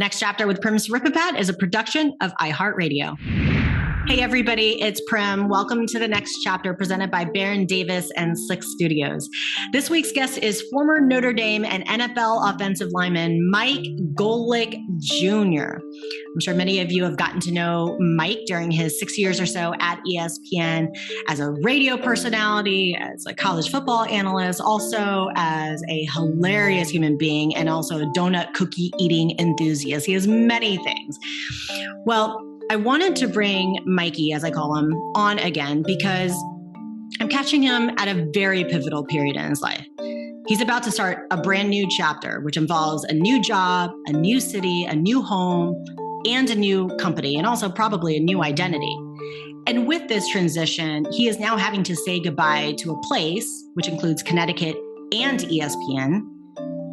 Next Chapter with Prim Siripipat is a production of iHeartRadio. Hey everybody, it's Prim. Welcome to The Next Chapter presented by Baron Davis and Slick Studios. This week's guest is former Notre Dame and NFL offensive lineman Mike Golic Jr. I'm sure many of you have gotten to know Mike during his 6 years or so at ESPN as a radio personality, as a college football analyst, also as a hilarious human being, and also a donut cookie eating enthusiast. He has many things. Well, I wanted to bring Mikey, as I call him, on again because I'm catching him at a very pivotal period in his life. He's about to start a brand new chapter, which involves a new job, a new city, a new home, and a new company, and also probably a new identity. And with this transition, he is now having to say goodbye to a place, which includes Connecticut and ESPN,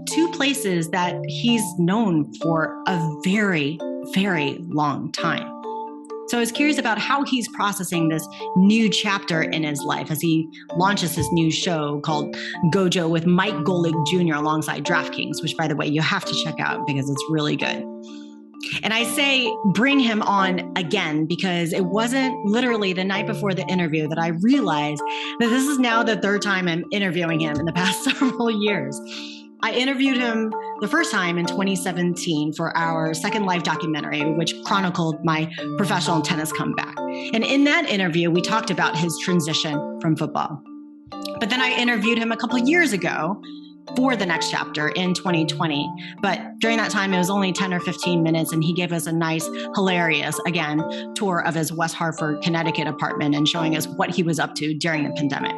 two places that he's known for a very, very long time. So I was curious about how he's processing this new chapter in his life as he launches this new show called Gojo with Mike Golic Jr. alongside DraftKings, which, by the way, you have to check out because it's really good. And I say bring him on again because it wasn't literally the night before the interview that I realized that this is now the third time I'm interviewing him in the past several years. I interviewed him the first time in 2017 for our Second Life documentary, which chronicled my professional tennis comeback. And in that interview, we talked about his transition from football. But then I interviewed him a couple of years ago for The Next Chapter in 2020. But during that time, it was only 10 or 15 minutes, and he gave us a nice, hilarious, again, tour of his West Hartford, Connecticut apartment and showing us what he was up to during the pandemic.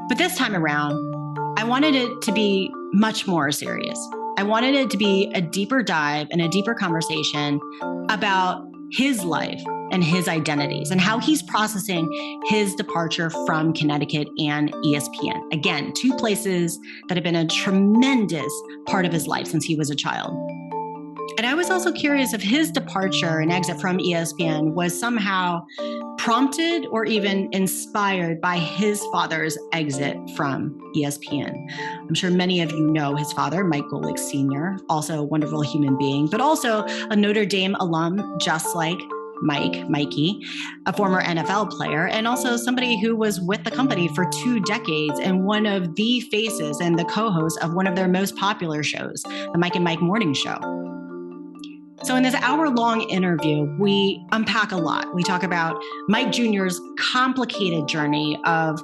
But this time around, I wanted it to be much more serious. I wanted it to be a deeper dive and a deeper conversation about his life and his identities and how he's processing his departure from Connecticut and ESPN. Again, two places that have been a tremendous part of his life since he was a child. And I was also curious if his departure and exit from ESPN was somehow prompted or even inspired by his father's exit from ESPN. I'm sure many of you know his father, Mike Golic Sr., also a wonderful human being, but also a Notre Dame alum, just like Mikey, a former NFL player, and also somebody who was with the company for 2 decades and one of the faces and the co-host of one of their most popular shows, the Mike and Mike Morning Show. So in this hour-long interview, we unpack a lot. We talk about Mike Jr.'s complicated journey of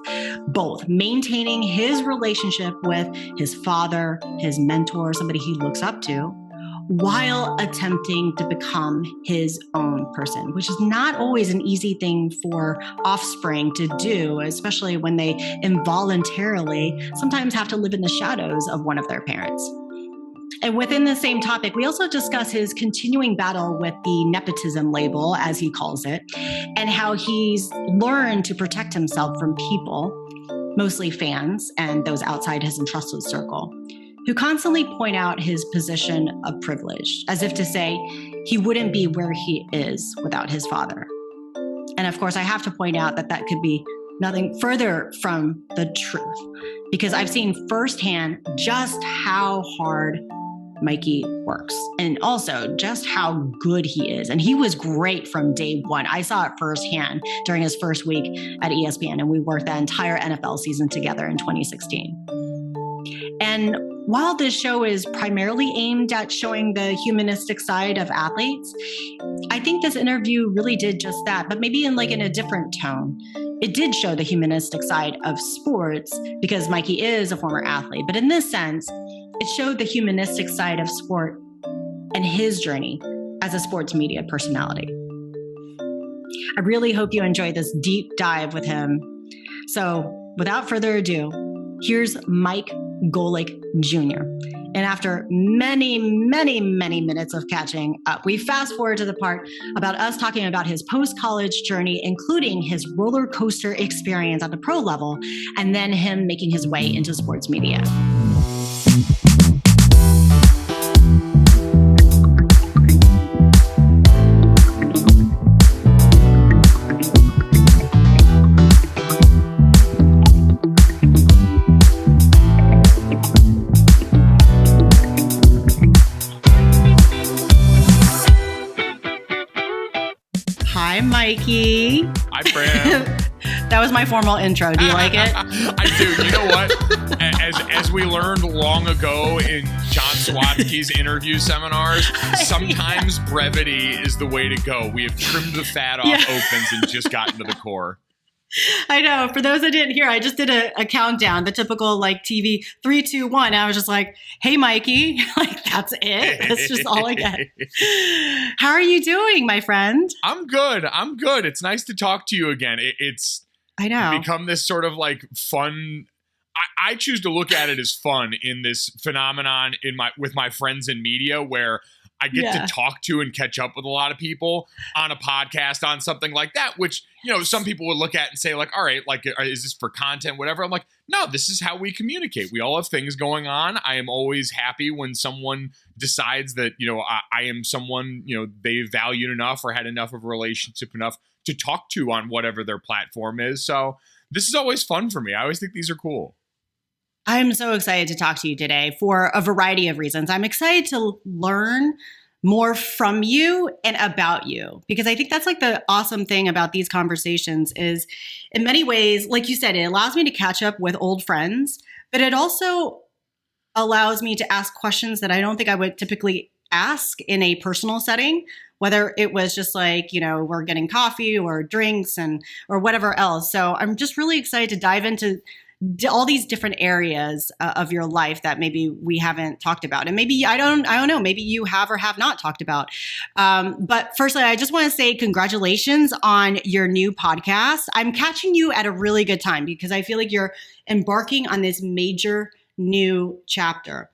both maintaining his relationship with his father, his mentor, somebody he looks up to, while attempting to become his own person, which is not always an easy thing for offspring to do, especially when they involuntarily sometimes have to live in the shadows of one of their parents. And within the same topic, we also discuss his continuing battle with the nepotism label, as he calls it, and how he's learned to protect himself from people, mostly fans and those outside his entrusted circle, who constantly point out his position of privilege, as if to say he wouldn't be where he is without his father. And of course, I have to point out that that could be nothing further from the truth, because I've seen firsthand just how hard Mikey works and also just how good he is. And he was great from day one. I saw it firsthand during his first week at ESPN, and we worked that entire NFL season together in 2016. And while this show is primarily aimed at showing the humanistic side of athletes, I think this interview really did just that, but maybe in a different tone. It did show the humanistic side of sports because Mikey is a former athlete, but in this sense, it showed the humanistic side of sport and his journey as a sports media personality. I really hope you enjoy this deep dive with him. So without further ado, here's Mike Golic Jr. And after many, many, many minutes of catching up, we fast forward to the part about us talking about his post-college journey, including his roller coaster experience at the pro level, and then him making his way into sports media. Hi, Mikey. Hi, Prim. That was my formal intro. Do you like it? I do. You know what? As we learned long ago in John Swatsky's interview seminars, sometimes brevity is the way to go. We have trimmed the fat off opens and just gotten to the core. I know. For those that didn't hear, I just did a countdown, the typical like TV 3, 2, 1. I was just like, "Hey, Mikey," like that's it. That's just all I get. How are you doing, my friend? I'm good. It's nice to talk to you again. It's I know become this sort of like fun. I choose to look at it as fun in this phenomenon with my friends in media where I get to talk to and catch up with a lot of people on a podcast on something like that, which, some people would look at and say like, all right, like, is this for content, whatever? I'm like, no, this is how we communicate. We all have things going on. I am always happy when someone decides that, I am someone, they valued enough or had enough of a relationship enough to talk to on whatever their platform is. So this is always fun for me. I always think these are cool. I'm so excited to talk to you today for a variety of reasons. I'm excited to learn more from you and about you, because I think that's like the awesome thing about these conversations is in many ways, like you said, it allows me to catch up with old friends, but it also allows me to ask questions that I don't think I would typically ask in a personal setting, whether it was just like, we're getting coffee or drinks or whatever else. So I'm just really excited to dive into all these different areas of your life that maybe we haven't talked about. And maybe, I don't know, maybe you have or have not talked about. But firstly, I just want to say congratulations on your new podcast. I'm catching you at a really good time because I feel like you're embarking on this major new chapter.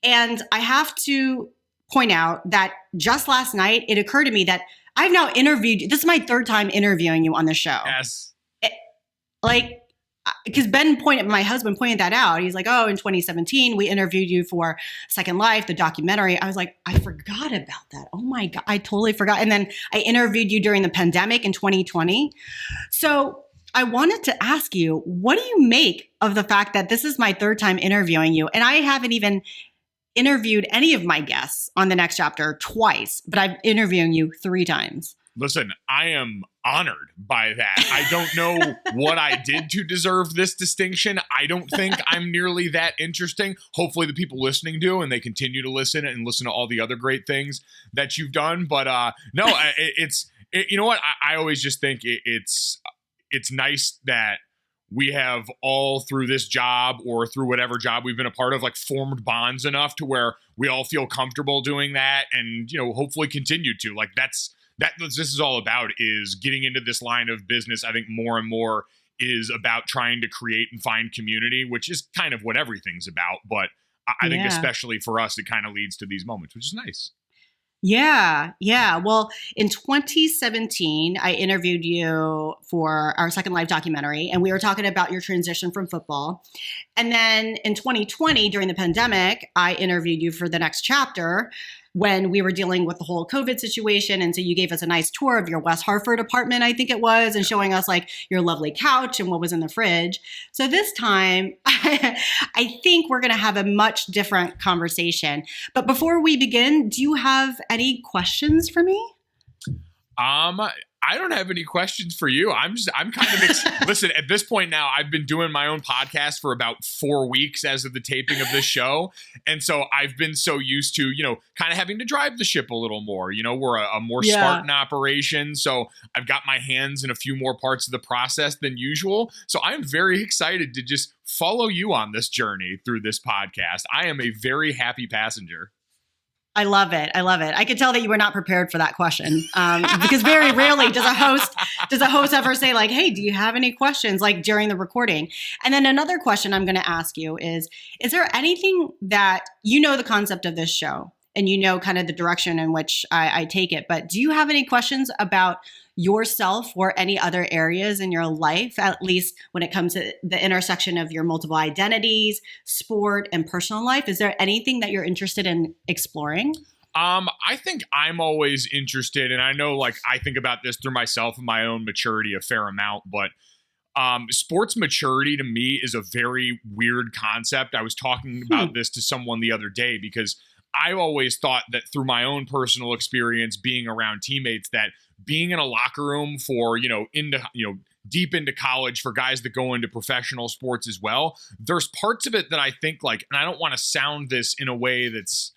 And I have to point out that just last night, it occurred to me that I've now interviewed, this is my third time interviewing you on the show. Yes. Because my husband pointed that out. He's like, oh, in 2017, we interviewed you for Second Life, the documentary. I was like, I forgot about that. Oh my God, I totally forgot. And then I interviewed you during the pandemic in 2020. So I wanted to ask you, what do you make of the fact that this is my third time interviewing you? And I haven't even interviewed any of my guests on the next chapter twice, but I'm interviewing you 3 times. Listen, I am honored by that. I don't know what I did to deserve this distinction. I don't think I'm nearly that interesting. Hopefully the people listening do, and they continue to listen and listen to all the other great things that you've done. But no, you know what? I always just think it's nice that we have all through this job or through whatever job we've been a part of, like formed bonds enough to where we all feel comfortable doing that and, hopefully continue to. Like that's what this is all about, is getting into this line of business. I think more and more is about trying to create and find community, which is kind of what everything's about. But I think especially for us, it kind of leads to these moments, which is nice. Yeah. Well, in 2017, I interviewed you for our Second Life documentary, and we were talking about your transition from football. And then in 2020, during the pandemic, I interviewed you for the next chapter when we were dealing with the whole COVID situation. And so you gave us a nice tour of your West Hartford apartment, I think it was, and showing us like your lovely couch and what was in the fridge. So this time, I think we're going to have a much different conversation. But before we begin, do you have any questions for me? I don't have any questions for you. I'm kind of, listen, at this point now, I've been doing my own podcast for about 4 weeks as of the taping of this show. And so I've been so used to, kind of having to drive the ship a little more. We're a more Spartan operation. So I've got my hands in a few more parts of the process than usual. So I'm very excited to just follow you on this journey through this podcast. I am a very happy passenger. I love it. I could tell that you were not prepared for that question because very rarely does a host ever say like, hey, do you have any questions like during the recording? And then another question I'm going to ask you is there anything that the concept of this show and kind of the direction in which I take it, but do you have any questions about yourself or any other areas in your life, at least when it comes to the intersection of your multiple identities, sport, and personal life? Is there anything that you're interested in exploring? I think I'm always interested, and I know like I think about this through myself and my own maturity a fair amount, but sports maturity to me is a very weird concept. I was talking about this to someone the other day because I've always thought that through my own personal experience being around teammates, that being in a locker room for, deep into college, for guys that go into professional sports as well, there's parts of it that I think, like, and I don't want to sound this in a way that's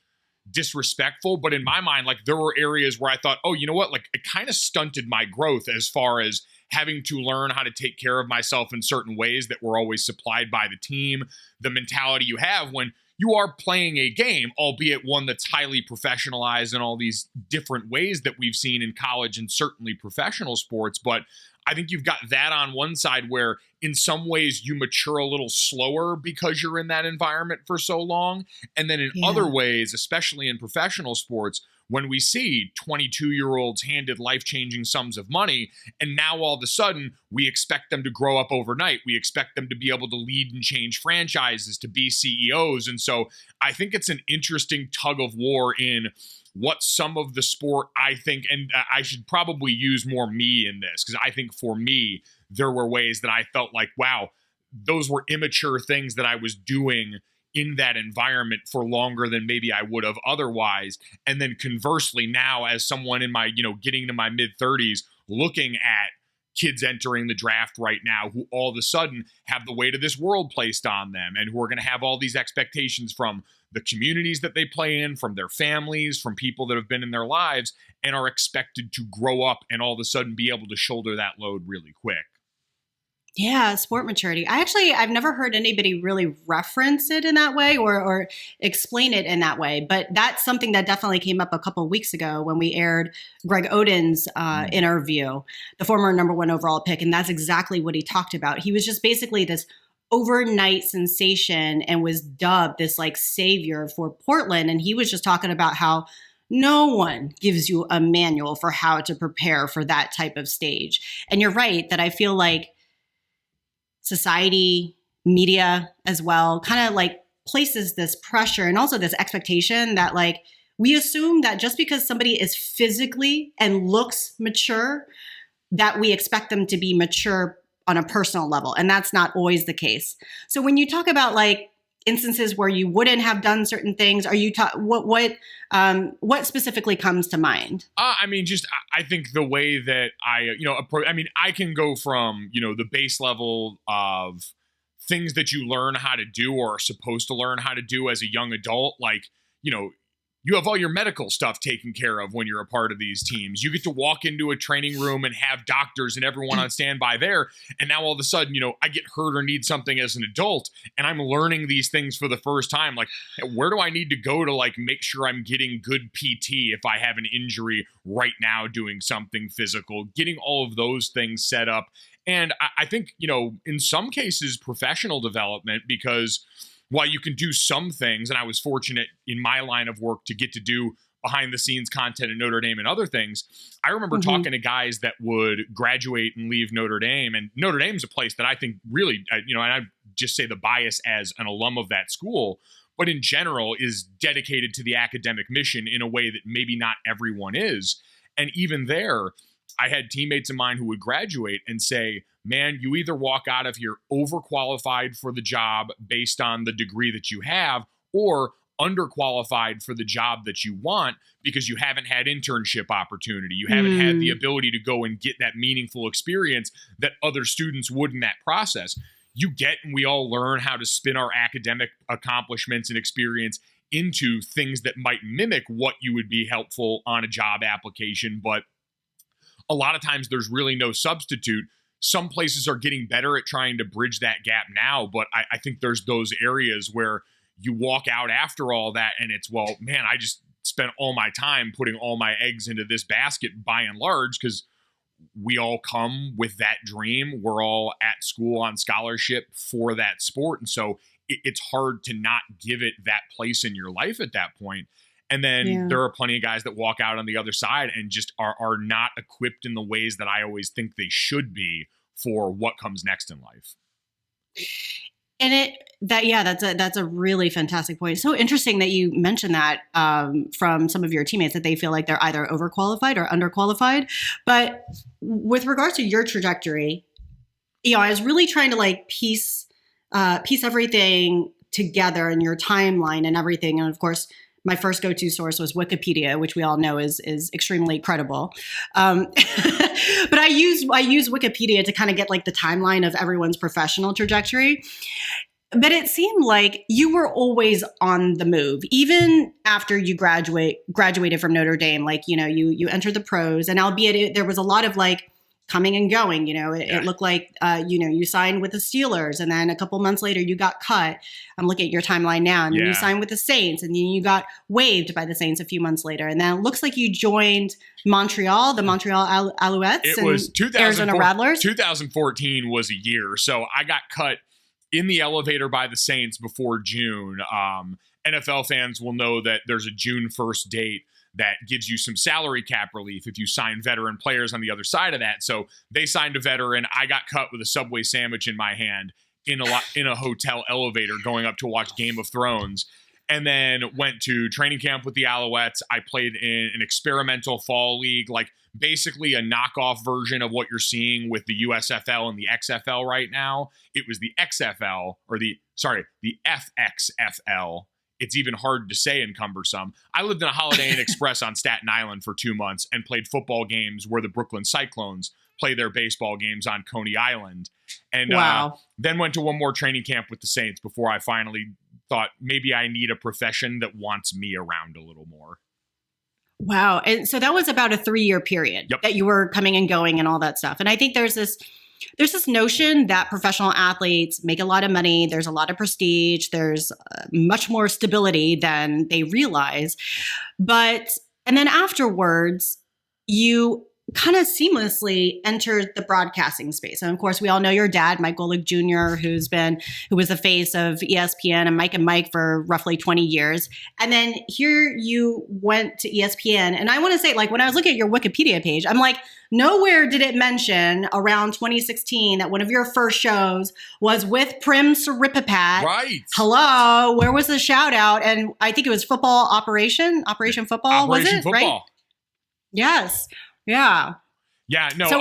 disrespectful, but in my mind, like, there were areas where I thought, oh, you know what, like, it kind of stunted my growth as far as having to learn how to take care of myself in certain ways that were always supplied by the team. The mentality you have when you are playing a game, albeit one that's highly professionalized in all these different ways that we've seen in college and certainly professional sports. But I think you've got that on one side where in some ways you mature a little slower because you're in that environment for so long. And then in other ways, especially in professional sports, when we see 22-year-olds handed life-changing sums of money, and now all of a sudden we expect them to grow up overnight. We expect them to be able to lead and change franchises, to be CEOs. And so I think it's an interesting tug of war in what some of the sport, I think, and I should probably use more me in this, because I think for me, there were ways that I felt like, wow, those were immature things that I was doing in that environment for longer than maybe I would have otherwise. And then conversely, now as someone in my, getting to my mid 30s, looking at kids entering the draft right now who all of a sudden have the weight of this world placed on them and who are going to have all these expectations from the communities that they play in, from their families, from people that have been in their lives, and are expected to grow up and all of a sudden be able to shoulder that load really quick. Yeah, sport maturity. I've never heard anybody really reference it in that way or explain it in that way. But that's something that definitely came up a couple of weeks ago when we aired Greg Oden's interview, the former number 1 overall pick. And that's exactly what he talked about. He was just basically this overnight sensation and was dubbed this like savior for Portland. And he was just talking about how no one gives you a manual for how to prepare for that type of stage. And you're right that I feel like society, media as well, kind of like places this pressure and also this expectation that like we assume that just because somebody is physically and looks mature, that we expect them to be mature on a personal level. And that's not always the case. So when you talk about like instances where you wouldn't have done certain things, are you what specifically comes to mind? I think the way that I can go from, the base level of things that you learn how to do or are supposed to learn how to do as a young adult, like, you have all your medical stuff taken care of when you're a part of these teams. You get to walk into a training room and have doctors and everyone on standby there. And now all of a sudden, I get hurt or need something as an adult and I'm learning these things for the first time. Like, where do I need to go to like make sure I'm getting good PT if I have an injury right now doing something physical, getting all of those things set up. And I think, in some cases, professional development, because while you can do some things, and I was fortunate in my line of work to get to do behind the scenes content at Notre Dame and other things, I remember talking to guys that would graduate and leave Notre Dame. And Notre Dame's a place that I think really, and I just say the bias as an alum of that school, but in general is dedicated to the academic mission in a way that maybe not everyone is. And even there, I had teammates of mine who would graduate and say, man, you either walk out of here overqualified for the job based on the degree that you have, or underqualified for the job that you want because you haven't had internship opportunity. You haven't had the ability to go and get that meaningful experience that other students would in that process. You get, and we all learn how to spin our academic accomplishments and experience into things that might mimic what you would be helpful on a job application. But a lot of times there's really no substitute. Some places are getting better at trying to bridge that gap now, but I think there's those areas where you walk out after all that and it's, well, man, I just spent all my time putting all my eggs into this basket by and large, because we all come with that dream. We're all at school on scholarship for that sport. And so it's hard to not give it that place in your life at that point. And then there are plenty of guys that walk out on the other side and just are not equipped in the ways that I always think they should be for what comes next in life. And that's a really fantastic point. It's so interesting that you mentioned that from some of your teammates, that they feel like they're either overqualified or underqualified. But with regards to your trajectory, I was really trying to like piece everything together in your timeline and everything. And of course, my first go-to source was Wikipedia, which we all know is extremely credible. But I use Wikipedia to kind of get like the timeline of everyone's professional trajectory. But it seemed like you were always on the move, even after you graduated from Notre Dame. Like, you entered the pros, and albeit there was a lot of like coming and going. It looked like, you signed with the Steelers, and then a couple months later you got cut. I'm looking at your timeline now, and then you signed with the Saints, and then you got waived by the Saints a few months later. And then it looks like you joined the Montreal Alouettes. It was Arizona Rattlers. 2014 was a year. So I got cut in the elevator by the Saints before June. NFL fans will know that there's a June 1st date that gives you some salary cap relief if you sign veteran players on the other side of that. So they signed a veteran. I got cut with a Subway sandwich in my hand in a hotel elevator going up to watch Game of Thrones, and then went to training camp with the Alouettes. I played in an experimental fall league, like basically a knockoff version of what you're seeing with the USFL and the XFL right now. It was the XFL, or the FXFL. It's even hard to say and cumbersome. I lived in a Holiday Inn Express on Staten Island for 2 months and played football games where the Brooklyn Cyclones play their baseball games on Coney Island. And then went to one more training camp with the Saints before I finally thought maybe I need a profession that wants me around a little more. Wow. And so that was about a 3-year period that you were coming and going and all that stuff. And I think there's this notion that professional athletes make a lot of money. There's a lot of prestige. There's much more stability than they realize. And then afterwards, you kind of seamlessly entered the broadcasting space. And of course, we all know your dad, Mike Golic Jr., who was the face of ESPN and Mike for roughly 20 years. And then here you went to ESPN. And I want to say, like, when I was looking at your Wikipedia page, I'm like, nowhere did it mention around 2016 that one of your first shows was with Prim Siripipat. Right. Hello. Where was the shout out? And I think it was Operation Football. Was it? Football. Right? Yes. Yeah. Yeah, no, So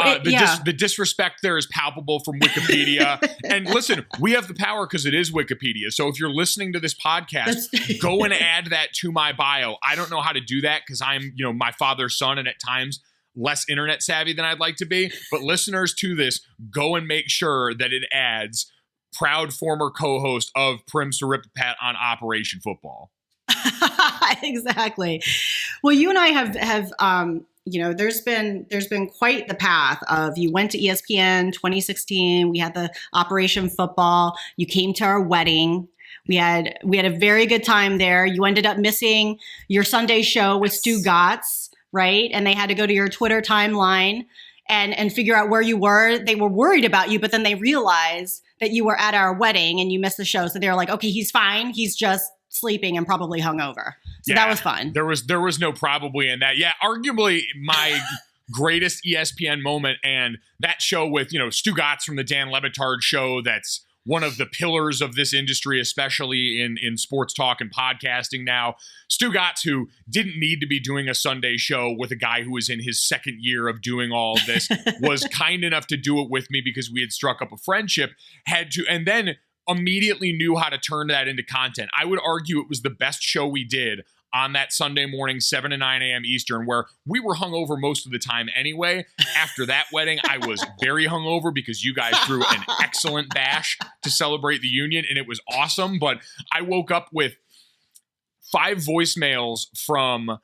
the disrespect there is palpable from Wikipedia. And listen, we have the power because it is Wikipedia. So if you're listening to this podcast, go and add that to my bio. I don't know how to do that because I'm, my father's son and at times less internet savvy than I'd like to be. But listeners to this, go and make sure that it adds proud former co-host of Prim Siripipat on Operation Football. Exactly. Well, you and I have there's been quite the path of, you went to ESPN 2016. We had the Operation Football. You came to our wedding. We had a very good time there. You ended up missing your Sunday show with Stu Gatz, right? And they had to go to your Twitter timeline and figure out where you were. They were worried about you, but then they realized that you were at our wedding and you missed the show. So they were like, okay, he's fine. He's just sleeping and probably hungover. So that was fun. There was no probably in that. Yeah, arguably my greatest ESPN moment, and that show with, Stu Gatz from the Dan Le Batard show, that's one of the pillars of this industry, especially in sports talk and podcasting now. Stu Gatz, who didn't need to be doing a Sunday show with a guy who was in his second year of doing all of this, was kind enough to do it with me because we had struck up a friendship, and then immediately knew how to turn that into content. I would argue it was the best show we did on that Sunday morning, 7 to 9 a.m. Eastern, where we were hungover most of the time anyway. After that wedding, I was very hungover because you guys threw an excellent bash to celebrate the union, and it was awesome. But I woke up with 5 voicemails from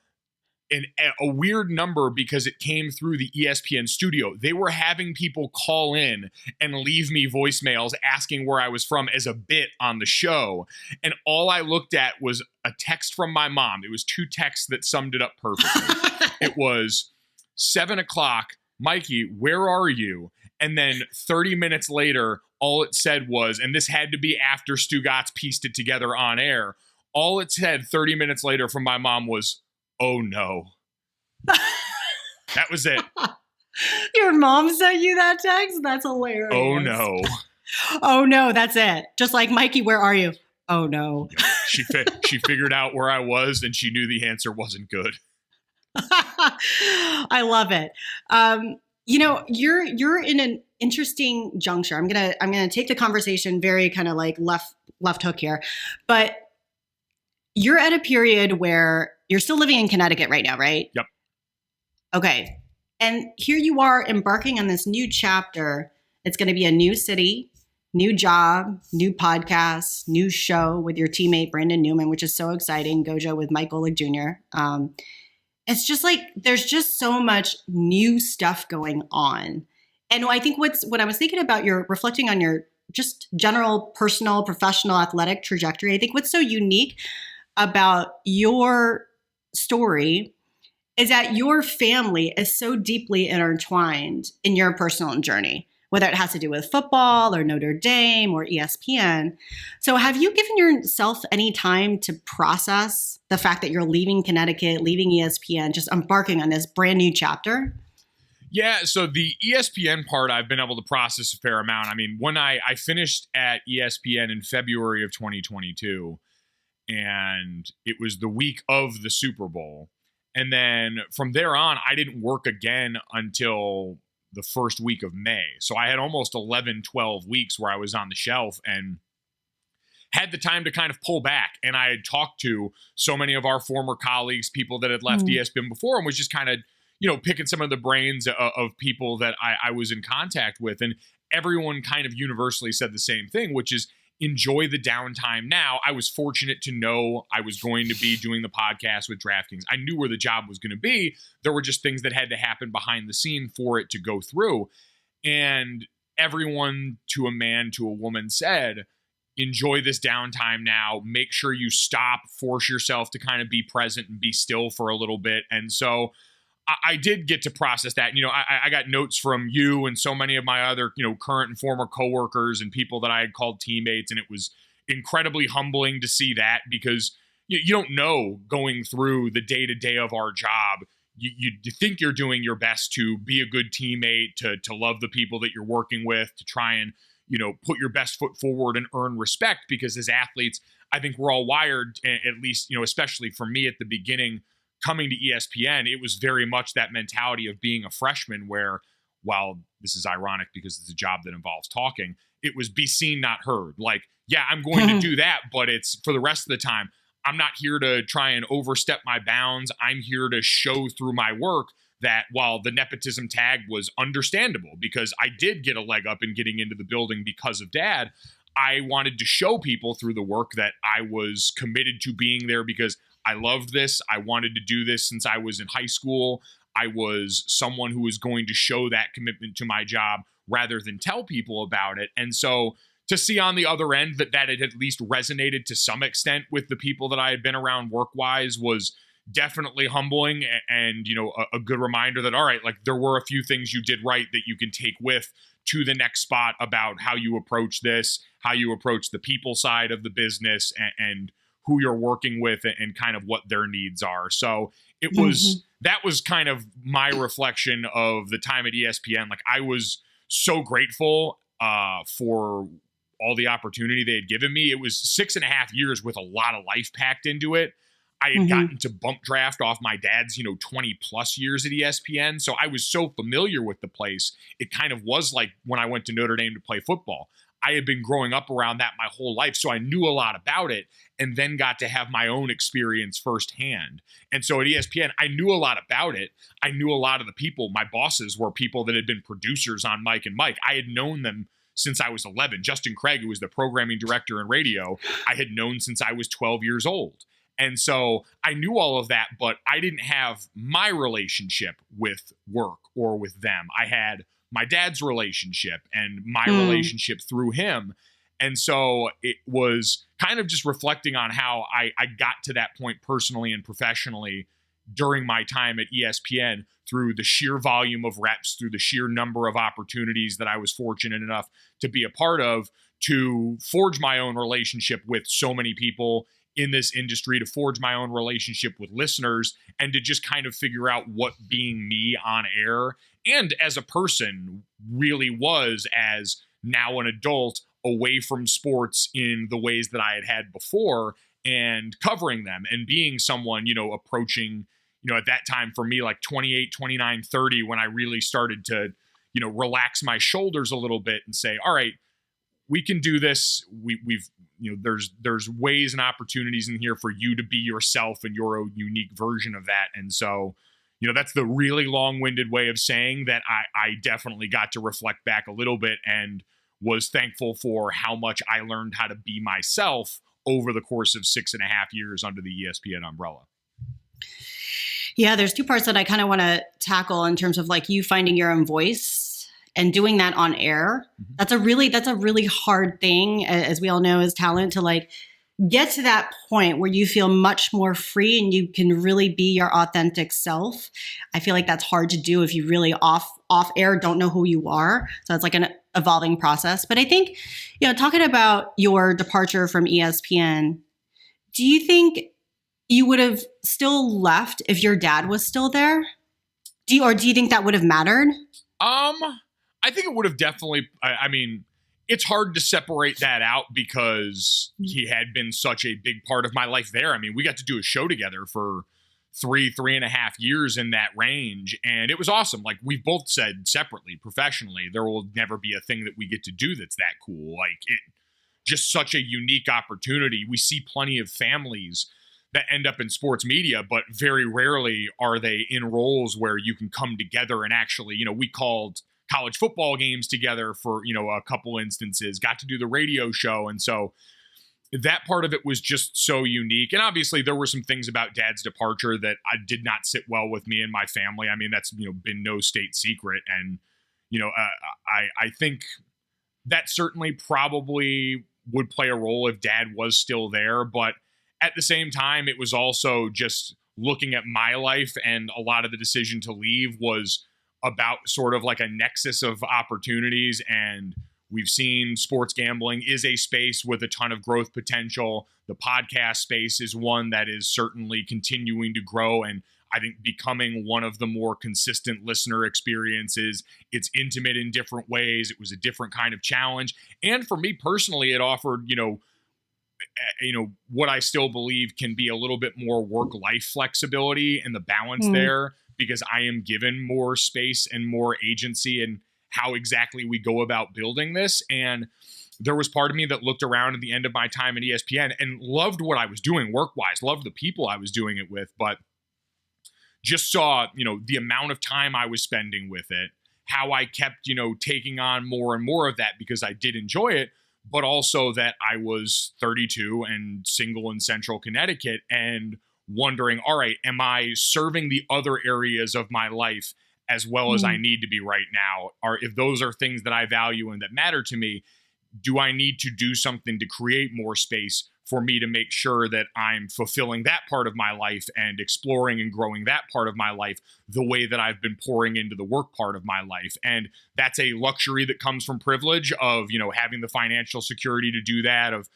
a weird number because it came through the ESPN studio. They were having people call in and leave me voicemails asking where I was from as a bit on the show. And all I looked at was a text from my mom. It was 2 texts that summed it up perfectly. It was 7 o'clock, Mikey, where are you? And then 30 minutes later, all it said was, and this had to be after Stu Gatz pieced it together on air, all it said 30 minutes later from my mom was, "Oh no." That was it. Your mom sent you that text? That's hilarious. Oh no. Oh no, that's it. Just like, Mikey, where are you? Oh no. She figured out where I was, and she knew the answer wasn't good. I love it. You're in an interesting juncture. I'm gonna take the conversation very kind of like left hook here, but you're at a period where you're still living in Connecticut right now, right? Yep. Okay. And here you are embarking on this new chapter. It's going to be a new city, new job, new podcast, new show with your teammate, Brandon Newman, which is so exciting. Gojo with Mike Golic Jr. It's just like, there's just so much new stuff going on. And I think when I was thinking about your reflecting on your just general personal, professional, athletic trajectory, I think what's so unique about your story is that your family is so deeply intertwined in your personal journey, whether it has to do with football or Notre Dame or ESPN. So have you given yourself any time to process the fact that you're leaving Connecticut, leaving ESPN, just embarking on this brand new chapter? Yeah, so the ESPN part, I've been able to process a fair amount. I mean, when I finished at ESPN in February of 2022, and it was the week of the Super Bowl. And then from there on, I didn't work again until the first week of May. So I had almost 11, 12 weeks where I was on the shelf and had the time to kind of pull back. And I had talked to so many of our former colleagues, people that had left ESPN before, and was just kind of, picking some of the brains of people that I was in contact with. And everyone kind of universally said the same thing, which is enjoy the downtime now. I was fortunate to know I was going to be doing the podcast with DraftKings. I knew where the job was going to be. There were just things that had to happen behind the scene for it to go through. And everyone, to a man, to a woman, said, enjoy this downtime now. Make sure you stop, force yourself to kind of be present and be still for a little bit. And so I did get to process that. I got notes from you and so many of my other, current and former coworkers and people that I had called teammates. And it was incredibly humbling to see that, because you don't know going through the day-to-day of our job. You think you're doing your best to be a good teammate, to love the people that you're working with, to try and, put your best foot forward and earn respect, because as athletes, I think we're all wired, at least, especially for me at the beginning, coming to ESPN, it was very much that mentality of being a freshman where, while this is ironic because it's a job that involves talking, it was be seen, not heard. Like, yeah, I'm going to do that, but it's for the rest of the time, I'm not here to try and overstep my bounds. I'm here to show through my work that while the nepotism tag was understandable, because I did get a leg up in getting into the building because of Dad, I wanted to show people through the work that I was committed to being there because I loved this. I wanted to do this since I was in high school. I was someone who was going to show that commitment to my job rather than tell people about it. And so to see on the other end that it at least resonated to some extent with the people that I had been around work-wise was definitely humbling and, a good reminder that, all right, like there were a few things you did right that you can take with to the next spot about how you approach this, how you approach the people side of the business and who you're working with and kind of what their needs are. So it was, that was kind of my reflection of the time at ESPN. Like I was so grateful for all the opportunity they had given me. It was 6.5 years with a lot of life packed into it. I had gotten to bump draft off my dad's, 20 plus years at ESPN. So I was so familiar with the place. It kind of was like when I went to Notre Dame to play football. I had been growing up around that my whole life, so I knew a lot about it and then got to have my own experience firsthand. And so at ESPN, I knew a lot about it. I knew a lot of the people. My bosses were people that had been producers on Mike and Mike. I had known them since I was 11. Justin Craig, who was the programming director in radio, I had known since I was 12 years old. And so I knew all of that, but I didn't have my relationship with work or with them. I had my dad's relationship and my relationship through him. And so it was kind of just reflecting on how I got to that point personally and professionally during my time at ESPN through the sheer volume of reps, through the sheer number of opportunities that I was fortunate enough to be a part of, to forge my own relationship with so many people in this industry, to forge my own relationship with listeners, and to just kind of figure out what being me on air and as a person really was as now an adult away from sports in the ways that I had before and covering them and being someone, approaching, at that time for me, like 28, 29, 30, when I really started to, relax my shoulders a little bit and say, all right, we can do this. We've there's ways and opportunities in here for you to be yourself and your own unique version of that. And so, that's the really long-winded way of saying that I definitely got to reflect back a little bit and was thankful for how much I learned how to be myself over the course of 6.5 years under the ESPN umbrella. Yeah, there's two parts that I kind of want to tackle in terms of like you finding your own voice and doing that on air. Mm-hmm. That's a really hard thing, as we all know, as talent, to like get to that point where you feel much more free and you can really be your authentic self. I feel like that's hard to do if you really off air don't know who you are. So it's like an evolving process. But I think, talking about your departure from ESPN, do you think you would have still left if your dad was still there? Do you think that would have mattered? I think it would have definitely, I mean, it's hard to separate that out because he had been such a big part of my life there. I mean, we got to do a show together for 3.5 years in that range. And it was awesome. Like we've both said separately, professionally, there will never be a thing that we get to do that's that cool. Like it, just such a unique opportunity. We see plenty of families that end up in sports media, but very rarely are they in roles where you can come together and actually, we called college football games together for, a couple instances, got to do the radio show. And so that part of it was just so unique. And obviously there were some things about Dad's departure that did not sit well with me and my family. I mean, that's, been no state secret. And, I think that certainly probably would play a role if Dad was still there. But at the same time, it was also just looking at my life, and a lot of the decision to leave was about sort of like a nexus of opportunities. And we've seen sports gambling is a space with a ton of growth potential. The podcast space is one that is certainly continuing to grow and I think becoming one of the more consistent listener experiences. It's intimate in different ways. It was a different kind of challenge. And for me personally, it offered, what I still believe can be a little bit more work-life flexibility and the balance there, because I am given more space and more agency in how exactly we go about building this. And there was part of me that looked around at the end of my time at ESPN and loved what I was doing work-wise, loved the people I was doing it with, but just saw, the amount of time I was spending with it, how I kept, taking on more and more of that because I did enjoy it, but also that I was 32 and single in Central Connecticut and wondering, all right, am I serving the other areas of my life as well as I need to be right now? Or if those are things that I value and that matter to me, do I need to do something to create more space for me to make sure that I'm fulfilling that part of my life and exploring and growing that part of my life the way that I've been pouring into the work part of my life? And that's a luxury that comes from privilege of, having the financial security to do that, of,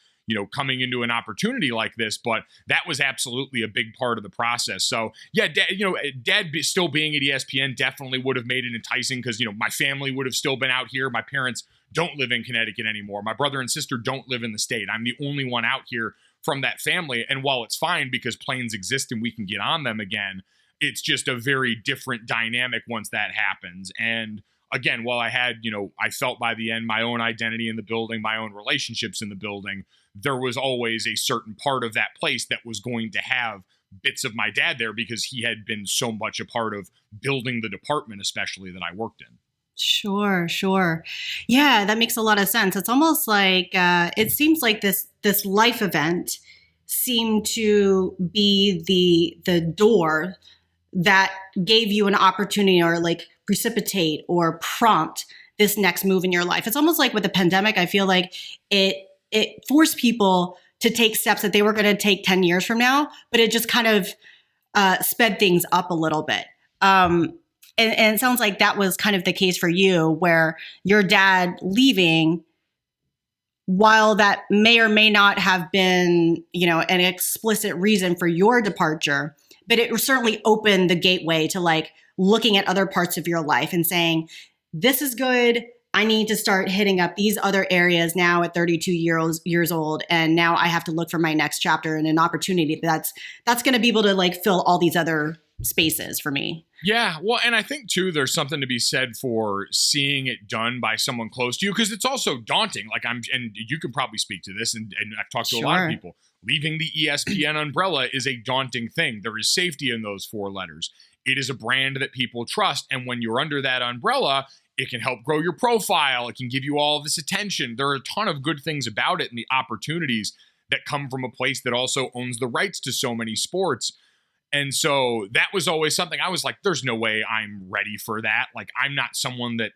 coming into an opportunity like this. But that was absolutely a big part of the process. So yeah, Dad still being at ESPN definitely would have made it enticing because, my family would have still been out here. My parents don't live in Connecticut anymore. My brother and sister don't live in the state. I'm the only one out here from that family. And while it's fine because planes exist and we can get on them again, it's just a very different dynamic once that happens. And again, while I had, I felt by the end my own identity in the building, my own relationships in the building, there was always a certain part of that place that was going to have bits of my dad there because he had been so much a part of building the department, especially that I worked in. Sure. Yeah, that makes a lot of sense. It's almost like it seems like this life event seemed to be the door that gave you an opportunity or like precipitate or prompt this next move in your life. It's almost like with the pandemic, I feel like it forced people to take steps that they were going to take 10 years from now, but it just kind of sped things up a little bit. And it sounds like that was kind of the case for you, where your dad leaving, while that may or may not have been, an explicit reason for your departure, but it certainly opened the gateway to like looking at other parts of your life and saying, this is good. I need to start hitting up these other areas now at 32 years old. And now I have to look for my next chapter and an opportunity that's going to be able to like fill all these other spaces for me. Yeah, well, and I think too, there's something to be said for seeing it done by someone close to you, because it's also daunting. Like and you can probably speak to this, and I've talked to a lot of people. Leaving the ESPN umbrella is a daunting thing. There is safety in those 4 letters. It is a brand that people trust, and when you're under that umbrella, it can help grow your profile. It can give you all this attention. There are a ton of good things about it, and the opportunities that come from a place that also owns the rights to so many sports. And so that was always something I was like, there's no way I'm ready for that. Like, I'm not someone that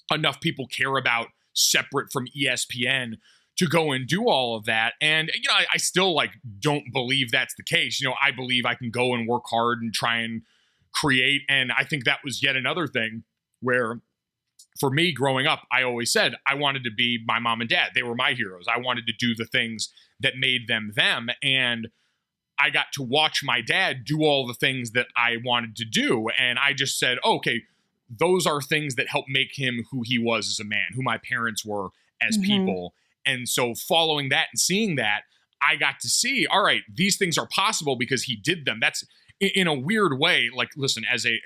enough people care about separate from ESPN to go and do all of that. And, you know, I still like don't believe that's the case. You know, I believe I can go and work hard and try and create. And I think that was yet another thing where, for me growing up, I always said I wanted to be my mom and dad. They were my heroes. I wanted to do the things that made them them. And I got to watch my dad do all the things that I wanted to do. And I just said, okay, those are things that help make him who he was as a man, who my parents were as people. And so following that and seeing that, I got to see, all right, these things are possible because he did them. That's in a weird way. Like, listen, as a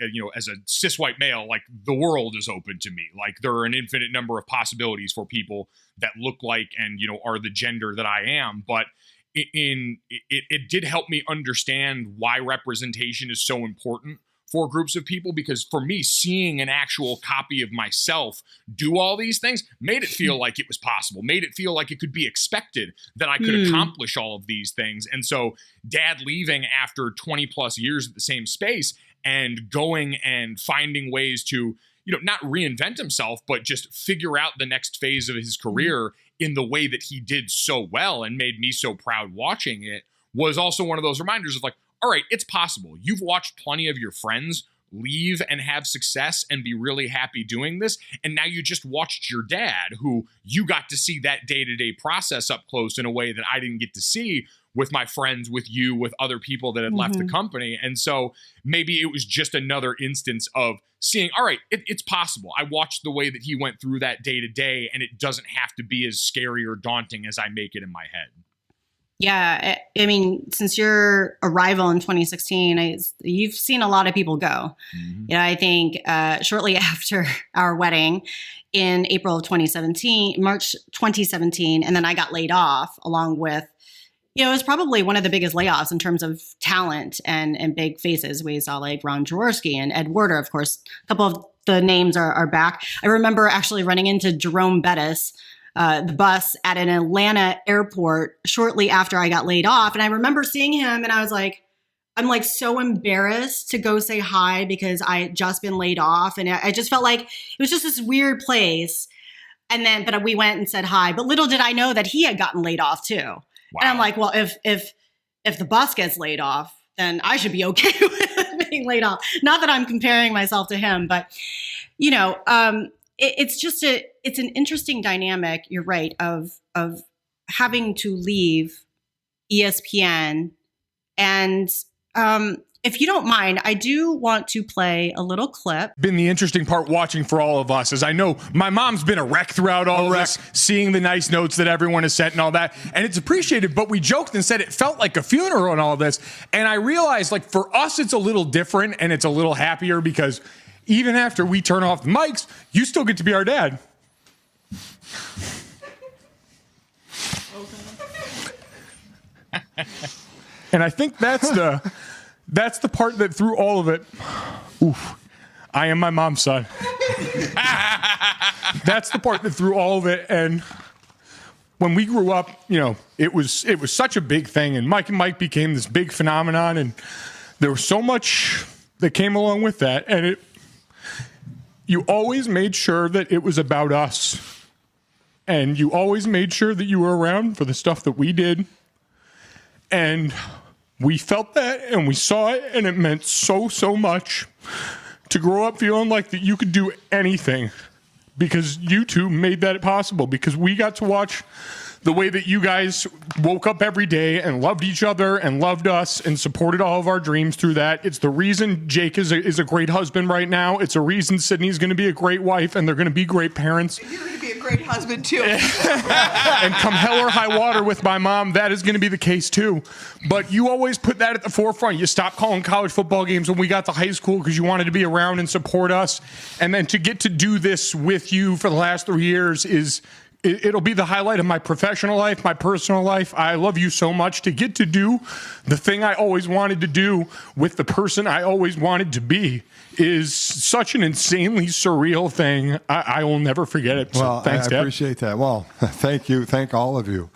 cis white male, like, the world is open to me. Like, there are an infinite number of possibilities for people that look like and, you know, are the gender that I am. But it did help me understand why representation is so important for groups of people, because for me, seeing an actual copy of myself do all these things made it feel like it was possible, made it feel like it could be expected that I could accomplish all of these things. And so dad leaving after 20 plus years at the same space and going and finding ways to, you know, not reinvent himself, but just figure out the next phase of his career in the way that he did so well and made me so proud watching it, was also one of those reminders of like, all right, it's possible. You've watched plenty of your friends leave and have success and be really happy doing this. And now you just watched your dad, who you got to see that day-to-day process up close in a way that I didn't get to see with my friends, with you, with other people that had left the company. And so maybe it was just another instance of seeing, all right, it's possible. I watched the way that he went through that day to day, and it doesn't have to be as scary or daunting as I make it in my head. Yeah. I mean, since your arrival in 2016, you've seen a lot of people go. You know, I think shortly after our wedding in March 2017, and then I got laid off along with, you know, it was probably one of the biggest layoffs in terms of talent and big faces. We saw like Ron Jaworski and Ed Werder, of course. A couple of the names are back. I remember actually running into Jerome Bettis, the bus at an Atlanta airport shortly after I got laid off. And I remember seeing him and I was like, I'm like so embarrassed to go say hi because I had just been laid off. And I just felt like it was just this weird place. And then, but we went and said hi. But little did I know that he had gotten laid off too. Wow. And I'm like, well, if the bus gets laid off, then I should be okay with being laid off. Not that I'm comparing myself to him, but you know, it's an interesting dynamic. You're right, of having to leave ESPN. And if you don't mind, I do want to play a little clip. Been the interesting part watching for all of us is I know my mom's been a wreck throughout all this, seeing the nice notes that everyone has sent and all that. And it's appreciated, but we joked and said it felt like a funeral and all this. And I realized, like, for us, it's a little different and it's a little happier because even after we turn off the mics, you still get to be our dad. And I think that's the part that through all of it, oof, I am my mom's son. That's the part that through all of it. And when we grew up, you know, it was such a big thing, and Mike and Mike became this big phenomenon, and there was so much that came along with that. And you always made sure that it was about us. And you always made sure that you were around for the stuff that we did. And we felt that and we saw it, and it meant so, so much to grow up feeling like that you could do anything because you two made that possible, because we got to watch the way that you guys woke up every day and loved each other and loved us and supported all of our dreams through that. It's the reason Jake is a great husband right now. It's a reason Sydney's going to be a great wife, and they're going to be great parents. You're going to be a great husband, too. And come hell or high water with my mom, that is going to be the case, too. But you always put that at the forefront. You stopped calling college football games when we got to high school because you wanted to be around and support us. And then to get to do this with you for the last 3 years it'll be the highlight of my professional life, my personal life. I love you so much. To get to do the thing I always wanted to do with the person I always wanted to be is such an insanely surreal thing. I will never forget it. So well, thanks, I Dad. appreciate that. Well, thank you. Thank all of you.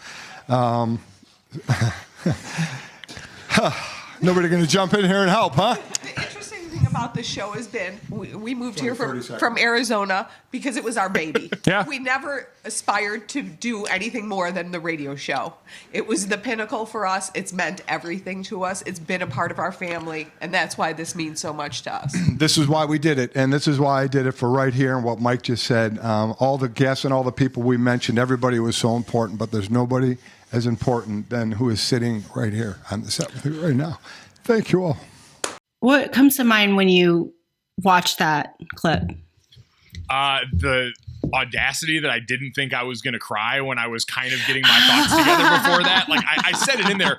Nobody going to jump in here and help, huh? The interesting thing about this show has been we moved here from Arizona because it was our baby. Yeah. We never aspired to do anything more than the radio show. It was the pinnacle for us. It's meant everything to us. It's been a part of our family, and that's why this means so much to us. This is why we did it, and this is why I did it for right here and what Mike just said. All the guests and all the people we mentioned, everybody was so important, but there's nobody as important than who is sitting right here on the set with you right now. Thank you all. What comes to mind when you watch that clip? The audacity that I didn't think I was going to cry when I was kind of getting my thoughts together before that. Like I said it in there.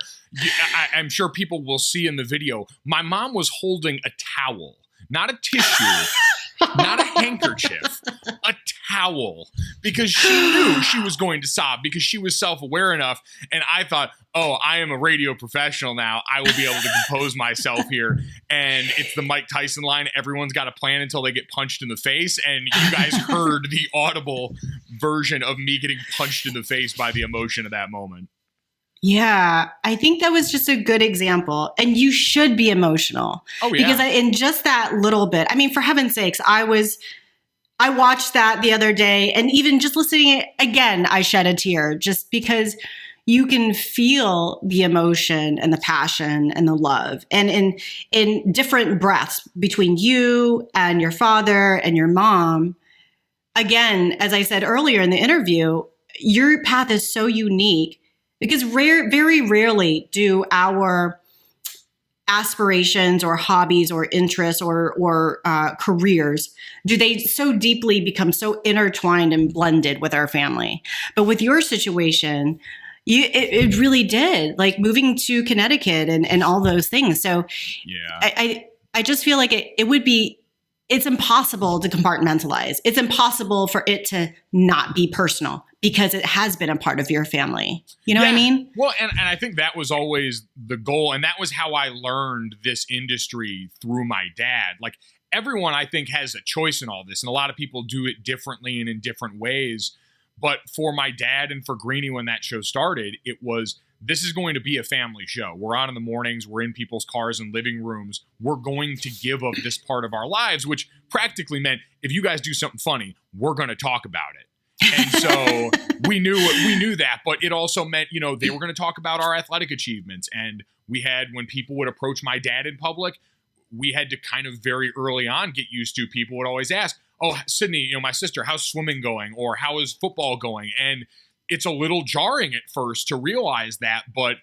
I'm sure people will see in the video. My mom was holding a towel, not a tissue, not a handkerchief, a towel, because she knew she was going to sob because she was self-aware enough. And I thought, oh, I am a radio professional now. I will be able to compose myself here. And it's the Mike Tyson line. Everyone's got a plan until they get punched in the face. And you guys heard the audible version of me getting punched in the face by the emotion of that moment. Yeah, I think that was just a good example. And you should be emotional. Oh, yeah. Because in just that little bit, I mean, for heaven's sakes, I watched that the other day, and even just listening again, I shed a tear just because you can feel the emotion and the passion and the love. And in different breaths between you and your father and your mom. Again, as I said earlier in the interview, your path is so unique because very rarely do our aspirations or hobbies or interests or careers, do they so deeply become so intertwined and blended with our family. But with your situation, it really did, like moving to Connecticut and all those things. So yeah, I just feel like it's impossible to compartmentalize. It's impossible for it to not be personal because it has been a part of your family. You know what I mean? Well, and I think that was always the goal. And that was how I learned this industry through my dad. Like everyone, I think, has a choice in all this. And a lot of people do it differently and in different ways. But for my dad and for Greenie, when that show started, it was, this is going to be a family show. We're on in the mornings. We're in people's cars and living rooms. We're going to give up this part of our lives, which practically meant if you guys do something funny, we're going to talk about it. And so we knew that, but it also meant, you know, they were going to talk about our athletic achievements. And we had, when people would approach my dad in public, we had to kind of very early on get used to, people would always ask, oh, Sydney, you know, my sister, how's swimming going? Or how is football going? And it's a little jarring at first to realize that, but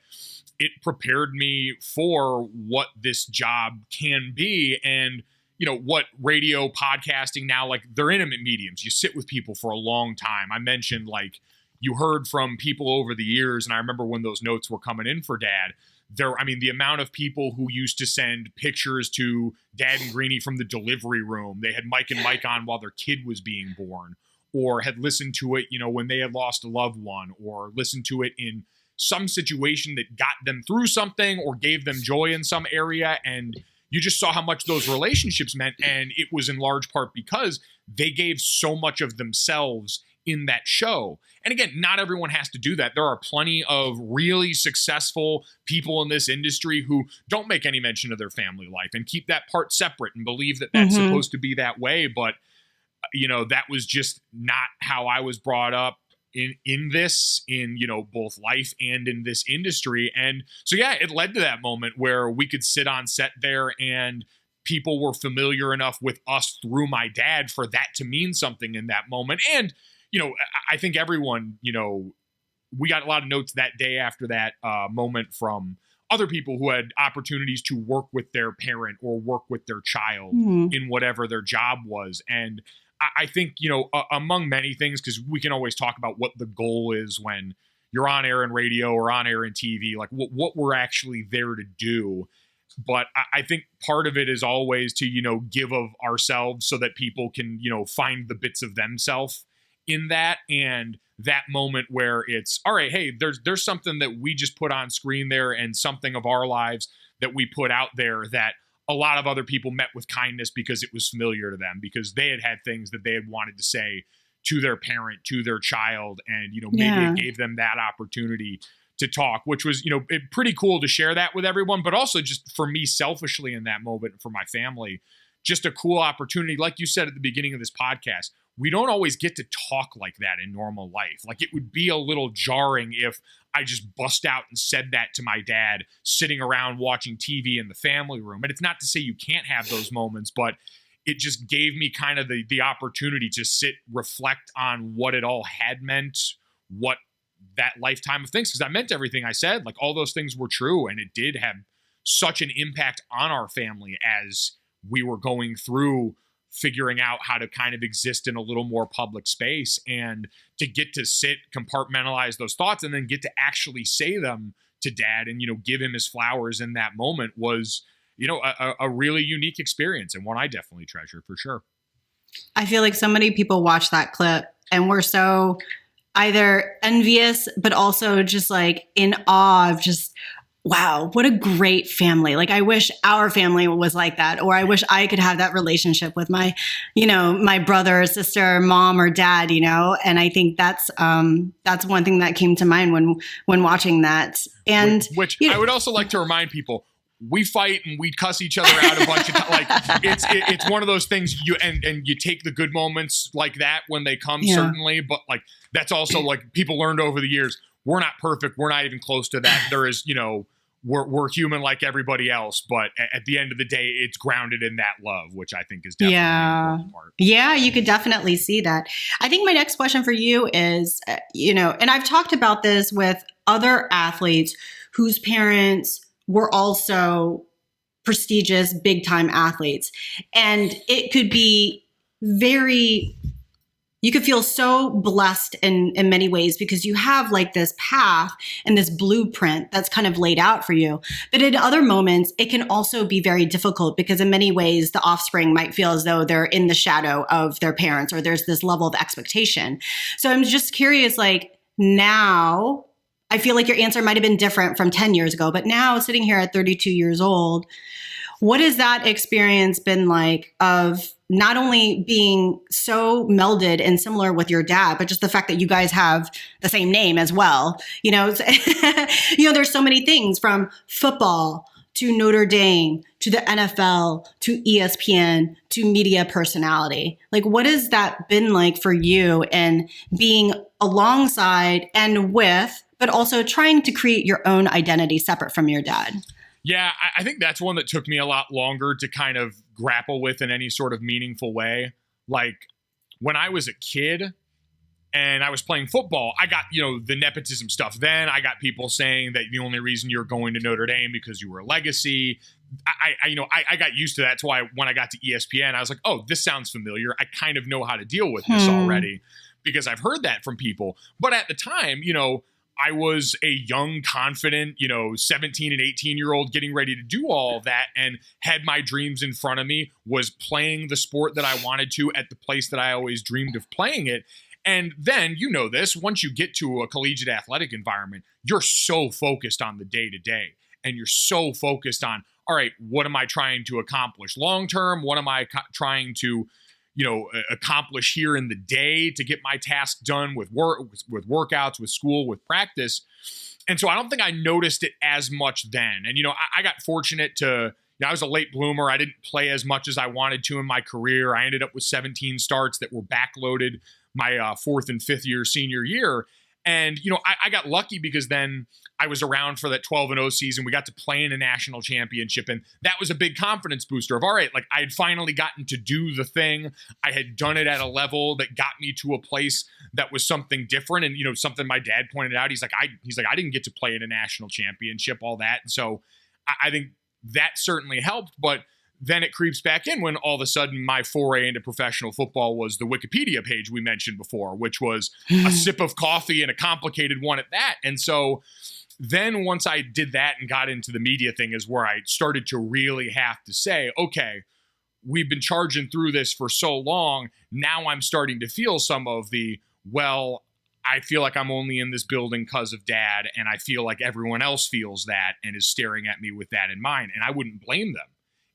it prepared me for what this job can be. And, you know, what radio, podcasting now, like they're intimate mediums. You sit with people for a long time. I mentioned, like, you heard from people over the years. And I remember when those notes were coming in for Dad, the amount of people who used to send pictures to Dad and Greenie from the delivery room. They had Mike and Mike on while their kid was being born, or had listened to it, you know, when they had lost a loved one, or listened to it in some situation that got them through something or gave them joy in some area. And you just saw how much those relationships meant. And it was in large part because they gave so much of themselves in that show. And again, not everyone has to do that. There are plenty of really successful people in this industry who don't make any mention of their family life and keep that part separate and believe that that's supposed to be that way. But, you know, that was just not how I was brought up in this, you know, both life and in this industry. And so, yeah, it led to that moment where we could sit on set there and people were familiar enough with us through my dad for that to mean something in that moment. And, you know, I think everyone, you know, we got a lot of notes that day after that moment from other people who had opportunities to work with their parent or work with their child in whatever their job was. And I think, among many things, because we can always talk about what the goal is when you're on air in radio or on air in TV, like what we're actually there to do. But I think part of it is always to, give of ourselves so that people can, find the bits of themselves in that. And that moment where it's, all right, hey, there's something that we just put on screen there and something of our lives that we put out there that a lot of other people met with kindness because it was familiar to them, because they had things that they had wanted to say to their parent, to their child. And, maybe it gave them that opportunity to talk, which was, pretty cool to share that with everyone, but also just for me selfishly in that moment, for my family, just a cool opportunity. Like you said at the beginning of this podcast, we don't always get to talk like that in normal life. Like, it would be a little jarring if I just bust out and said that to my dad sitting around watching TV in the family room. And it's not to say you can't have those moments, but it just gave me kind of the opportunity to sit, reflect on what it all had meant, what that lifetime of things, because I meant everything I said, like all those things were true. And it did have such an impact on our family as we were going through figuring out how to kind of exist in a little more public space, and to get to sit, compartmentalize those thoughts, and then get to actually say them to dad and, give him his flowers in that moment was, a really unique experience, and one I definitely treasure for sure. I feel like so many people watch that clip and we're so either envious, but also just like in awe of just, wow, what a great family. Like, I wish our family was like that, or I wish I could have that relationship with my, my brother or sister, mom or dad, and I think that's one thing that came to mind when watching that. And which I would also like to remind people, we fight and we cuss each other out a bunch of times. Like, it's one of those things you take the good moments like that when they come, certainly, but like, that's also like people learned over the years, we're not perfect. We're not even close to that. There is, we're human like everybody else, but at the end of the day, it's grounded in that love, which I think is definitely an important part. Yeah, you could definitely see that. I think my next question for you is, and I've talked about this with other athletes whose parents were also prestigious, big time athletes. And it could be you could feel so blessed in many ways because you have like this path and this blueprint that's kind of laid out for you. But in other moments, it can also be very difficult because in many ways, the offspring might feel as though they're in the shadow of their parents, or there's this level of expectation. So I'm just curious, like, now I feel like your answer might've been different from 10 years ago, but now sitting here at 32 years old, what has that experience been like of not only being so melded and similar with your dad, but just the fact that you guys have the same name as well? There's so many things from football to Notre Dame to the NFL to ESPN to media personality. Like, what has that been like for you, and being alongside and with, but also trying to create your own identity separate from your dad? Yeah, I think that's one that took me a lot longer to kind of grapple with in any sort of meaningful way. Like, when I was a kid and I was playing football, I got, the nepotism stuff. Then I got people saying that the only reason you're going to Notre Dame because you were a legacy. I got used to that. That's why when I got to ESPN, I was like, oh, this sounds familiar. I kind of know how to deal with this already because I've heard that from people. But at the time, I was a young, confident, 17 and 18-year-old getting ready to do all that and had my dreams in front of me, was playing the sport that I wanted to at the place that I always dreamed of playing it. And then, this, once you get to a collegiate athletic environment, you're so focused on the day-to-day, and you're so focused on, all right, what am I trying to accomplish long-term? What am I trying to accomplish here in the day to get my tasks done with work, with workouts, with school, with practice. And so I don't think I noticed it as much then. And, I got fortunate to, I was a late bloomer. I didn't play as much as I wanted to in my career. I ended up with 17 starts that were backloaded my fourth and fifth year, senior year. And, I got lucky because then I was around for that 12-0 season. We got to play in a national championship, and that was a big confidence booster of, all right, like I had finally gotten to do the thing. I had done it at a level that got me to a place that was something different. And, something my dad pointed out, he's like, I didn't get to play in a national championship, all that. And so I think that certainly helped, but then it creeps back in when all of a sudden my foray into professional football was the Wikipedia page we mentioned before, which was a sip of coffee and a complicated one at that. And so then once I did that and got into the media thing is where I started to really have to say, okay, we've been charging through this for so long. Now I'm starting to feel some of the, well, I feel like I'm only in this building because of dad, and I feel like everyone else feels that and is staring at me with that in mind. And I wouldn't blame them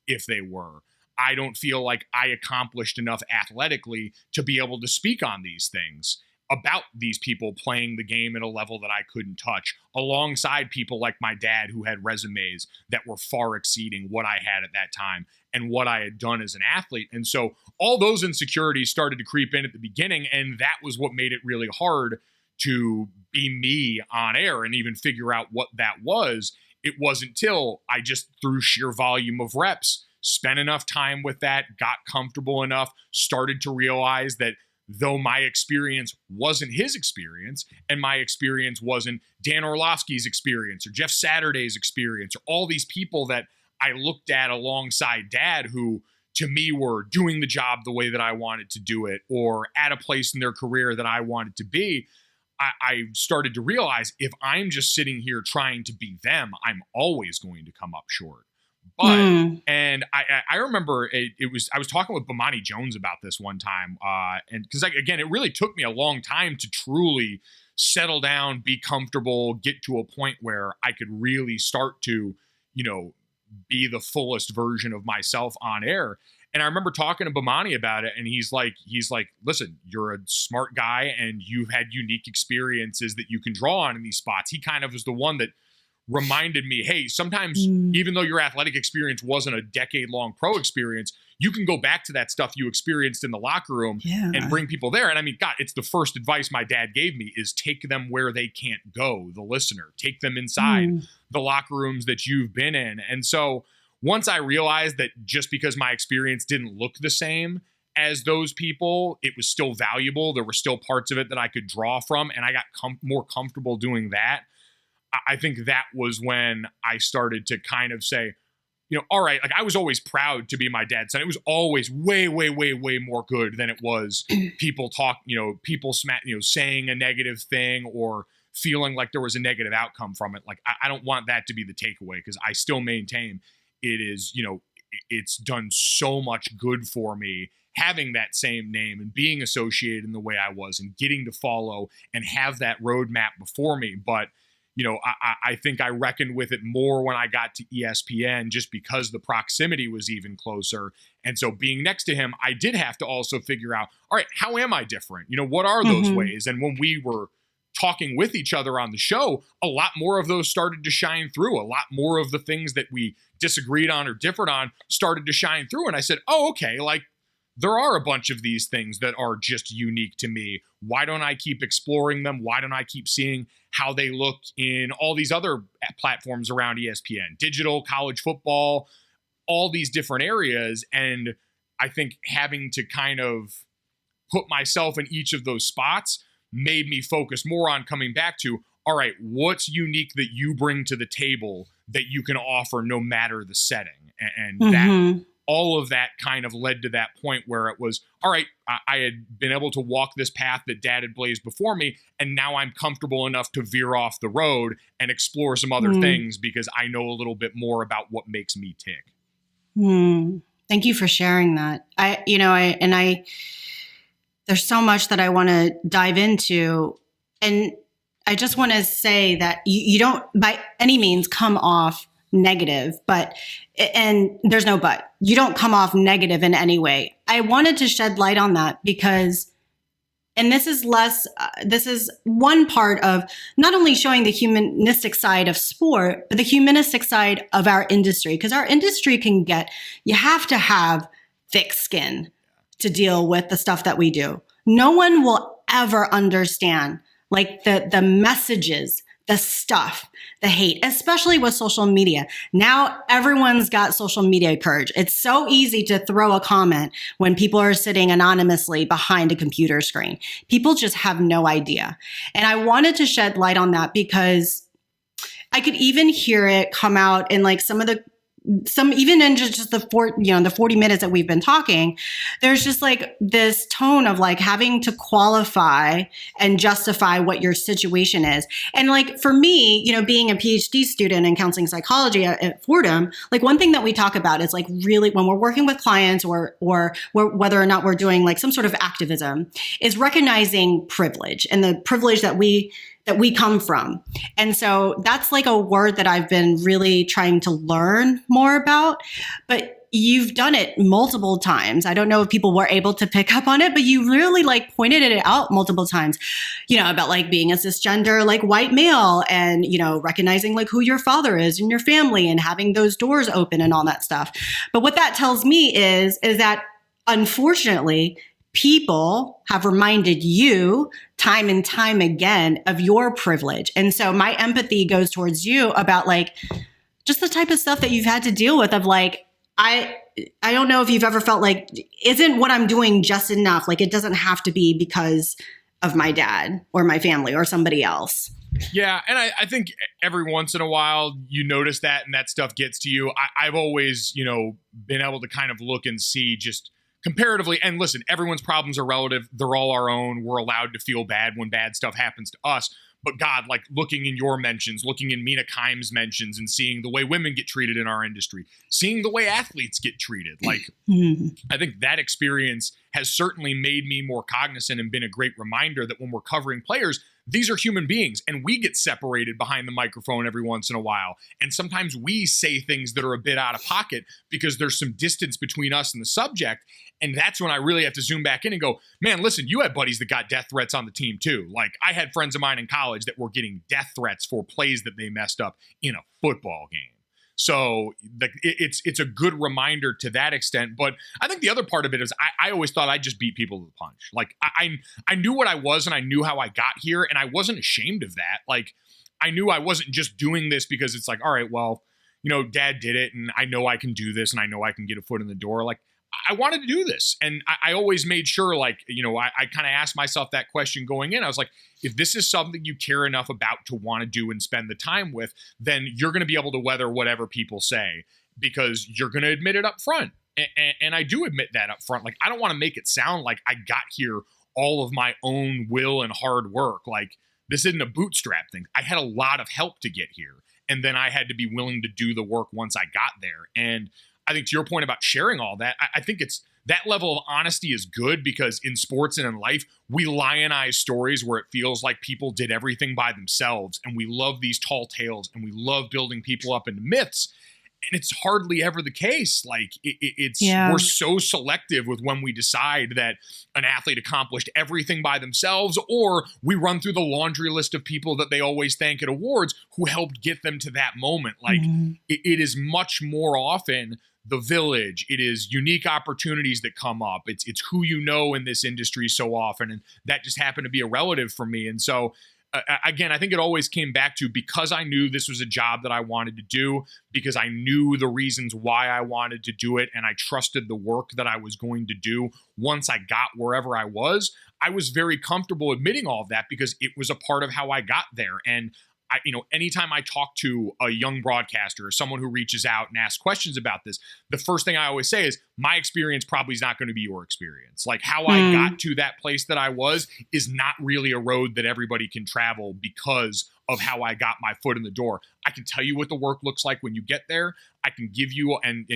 if they were. I don't feel like I accomplished enough athletically to be able to speak on these things about these people playing the game at a level that I couldn't touch, alongside people like my dad who had resumes that were far exceeding what I had at that time and what I had done as an athlete. And so all those insecurities started to creep in at the beginning, and that was what made it really hard to be me on air and even figure out what that was. It wasn't till I just, through sheer volume of reps, spent enough time with that, got comfortable enough, started to realize that though my experience wasn't his experience, and my experience wasn't Dan Orlovsky's experience or Jeff Saturday's experience, or all these people that I looked at alongside dad who to me were doing the job the way that I wanted to do it, or at a place in their career that I wanted to be, I started to realize if I'm just sitting here trying to be them, I'm always going to come up short. But, and I remember I was talking with Bomani Jones about this one time. And because again, it really took me a long time to truly settle down, be comfortable, get to a point where I could really start to, be the fullest version of myself on air. And I remember talking to Bomani about it, and he's like, listen, you're a smart guy and you've had unique experiences that you can draw on in these spots. He kind of was the one that reminded me, hey, sometimes even though your athletic experience wasn't a decade-long pro experience, you can go back to that stuff you experienced in the locker room and bring people there. And I mean, God, it's the first advice my dad gave me is take them where they can't go, the listener. Take them inside the locker rooms that you've been in. And so once I realized that just because my experience didn't look the same as those people, it was still valuable. There were still parts of it that I could draw from, and I got more comfortable doing that. I think that was when I started to kind of say, all right, like I was always proud to be my dad's son. It was always way, way, way, way more good than it was people people saying a negative thing or feeling like there was a negative outcome from it. Like, I don't want that to be the takeaway, because I still maintain it is, it's done so much good for me having that same name and being associated in the way I was and getting to follow and have that roadmap before me. But I think I reckoned with it more when I got to ESPN, just because the proximity was even closer. And so being next to him, I did have to also figure out, all right, how am I different? What are those ways? And when we were talking with each other on the show, a lot more of those started to shine through. A lot more of the things that we disagreed on or differed on started to shine through. And I said, oh, okay, like there are a bunch of these things that are just unique to me. Why don't I keep exploring them? Why don't I keep seeing how they look in all these other platforms around ESPN, digital, college football, all these different areas? And I think having to kind of put myself in each of those spots made me focus more on coming back to, all right, what's unique that you bring to the table that you can offer no matter the setting? And that all of that kind of led to that point where it was, all right, I had been able to walk this path that dad had blazed before me, and now I'm comfortable enough to veer off the road and explore some other things because I know a little bit more about what makes me tick. Thank you for sharing that. There's so much that I want to dive into, and I just want to say that you don't by any means come off negative, and there's no but. You don't come off negative in any way. I wanted to shed light on that because, and this is one part of not only showing the humanistic side of sport, but the humanistic side of our industry. Because our industry you have to have thick skin to deal with the stuff that we do. No one will ever understand like the messages, the stuff, the hate, especially with social media. Now everyone's got social media courage. It's so easy to throw a comment when people are sitting anonymously behind a computer screen. People just have no idea. And I wanted to shed light on that because I could even hear it come out in like even in just the 40 minutes that we've been talking, there's just like this tone of like having to qualify and justify what your situation is. And like for me, being a PhD student in counseling psychology at Fordham, like one thing that we talk about is like really when we're working with clients or whether or not we're doing like some sort of activism is recognizing privilege and the privilege that we come from. And so that's like a word that I've been really trying to learn more about, but you've done it multiple times. I don't know if people were able to pick up on it, but you really like pointed it out multiple times, about like being a cisgender, like white male and, recognizing like who your father is in your family and having those doors open and all that stuff. But what that tells me is that unfortunately, people have reminded you time and time again of your privilege. And so my empathy goes towards you about like just the type of stuff that you've had to deal with of like, I don't know if you've ever felt like, isn't what I'm doing just enough? Like it doesn't have to be because of my dad or my family or somebody else. Yeah. And I think every once in a while you notice that and that stuff gets to you. I've always, been able to kind of look and see just comparatively, and listen, everyone's problems are relative. They're all our own. We're allowed to feel bad when bad stuff happens to us. But God, like looking in your mentions, looking in Mina Kimes' mentions and seeing the way women get treated in our industry, seeing the way athletes get treated. Like, I think that experience has certainly made me more cognizant and been a great reminder that when we're covering players, these are human beings and we get separated behind the microphone every once in a while. And sometimes we say things that are a bit out of pocket because there's some distance between us and the subject. And that's when I really have to zoom back in and go, man, listen, you had buddies that got death threats on the team too. Like I had friends of mine in college that were getting death threats for plays that they messed up in a football game. So it's a good reminder to that extent. But I think the other part of it is I always thought I'd just beat people to the punch. Like I knew what I was and I knew how I got here and I wasn't ashamed of that. Like I knew I wasn't just doing this because it's like, all right, well, dad did it and I know I can do this and I know I can get a foot in the door. Like I wanted to do this. And I always made sure like, I kind of asked myself that question going in. I was like, if this is something you care enough about to want to do and spend the time with, then you're going to be able to weather whatever people say because you're going to admit it up front. And I do admit that up front. Like, I don't want to make it sound like I got here all of my own will and hard work. Like, this isn't a bootstrap thing. I had a lot of help to get here. And then I had to be willing to do the work once I got there. And I think to your point about sharing all that, I think it's that level of honesty is good because in sports and in life, we lionize stories where it feels like people did everything by themselves. And we love these tall tales and we love building people up into myths. And it's hardly ever the case. Like we're so selective with when we decide that an athlete accomplished everything by themselves, or we run through the laundry list of people that they always thank at awards who helped get them to that moment. Like it is much more often the village. It is unique opportunities that come up. It's who you know in this industry so often. And that just happened to be a relative for me. And so again, I think it always came back to because I knew this was a job that I wanted to do, because I knew the reasons why I wanted to do it, and I trusted the work that I was going to do once I got wherever I was very comfortable admitting all of that because it was a part of how I got there. And anytime I talk to a young broadcaster or someone who reaches out and asks questions about this, the first thing I always say is my experience probably is not going to be your experience. Like how I got to that place that I was is not really a road that everybody can travel because of how I got my foot in the door. I can tell you what the work looks like when you get there. I can give you and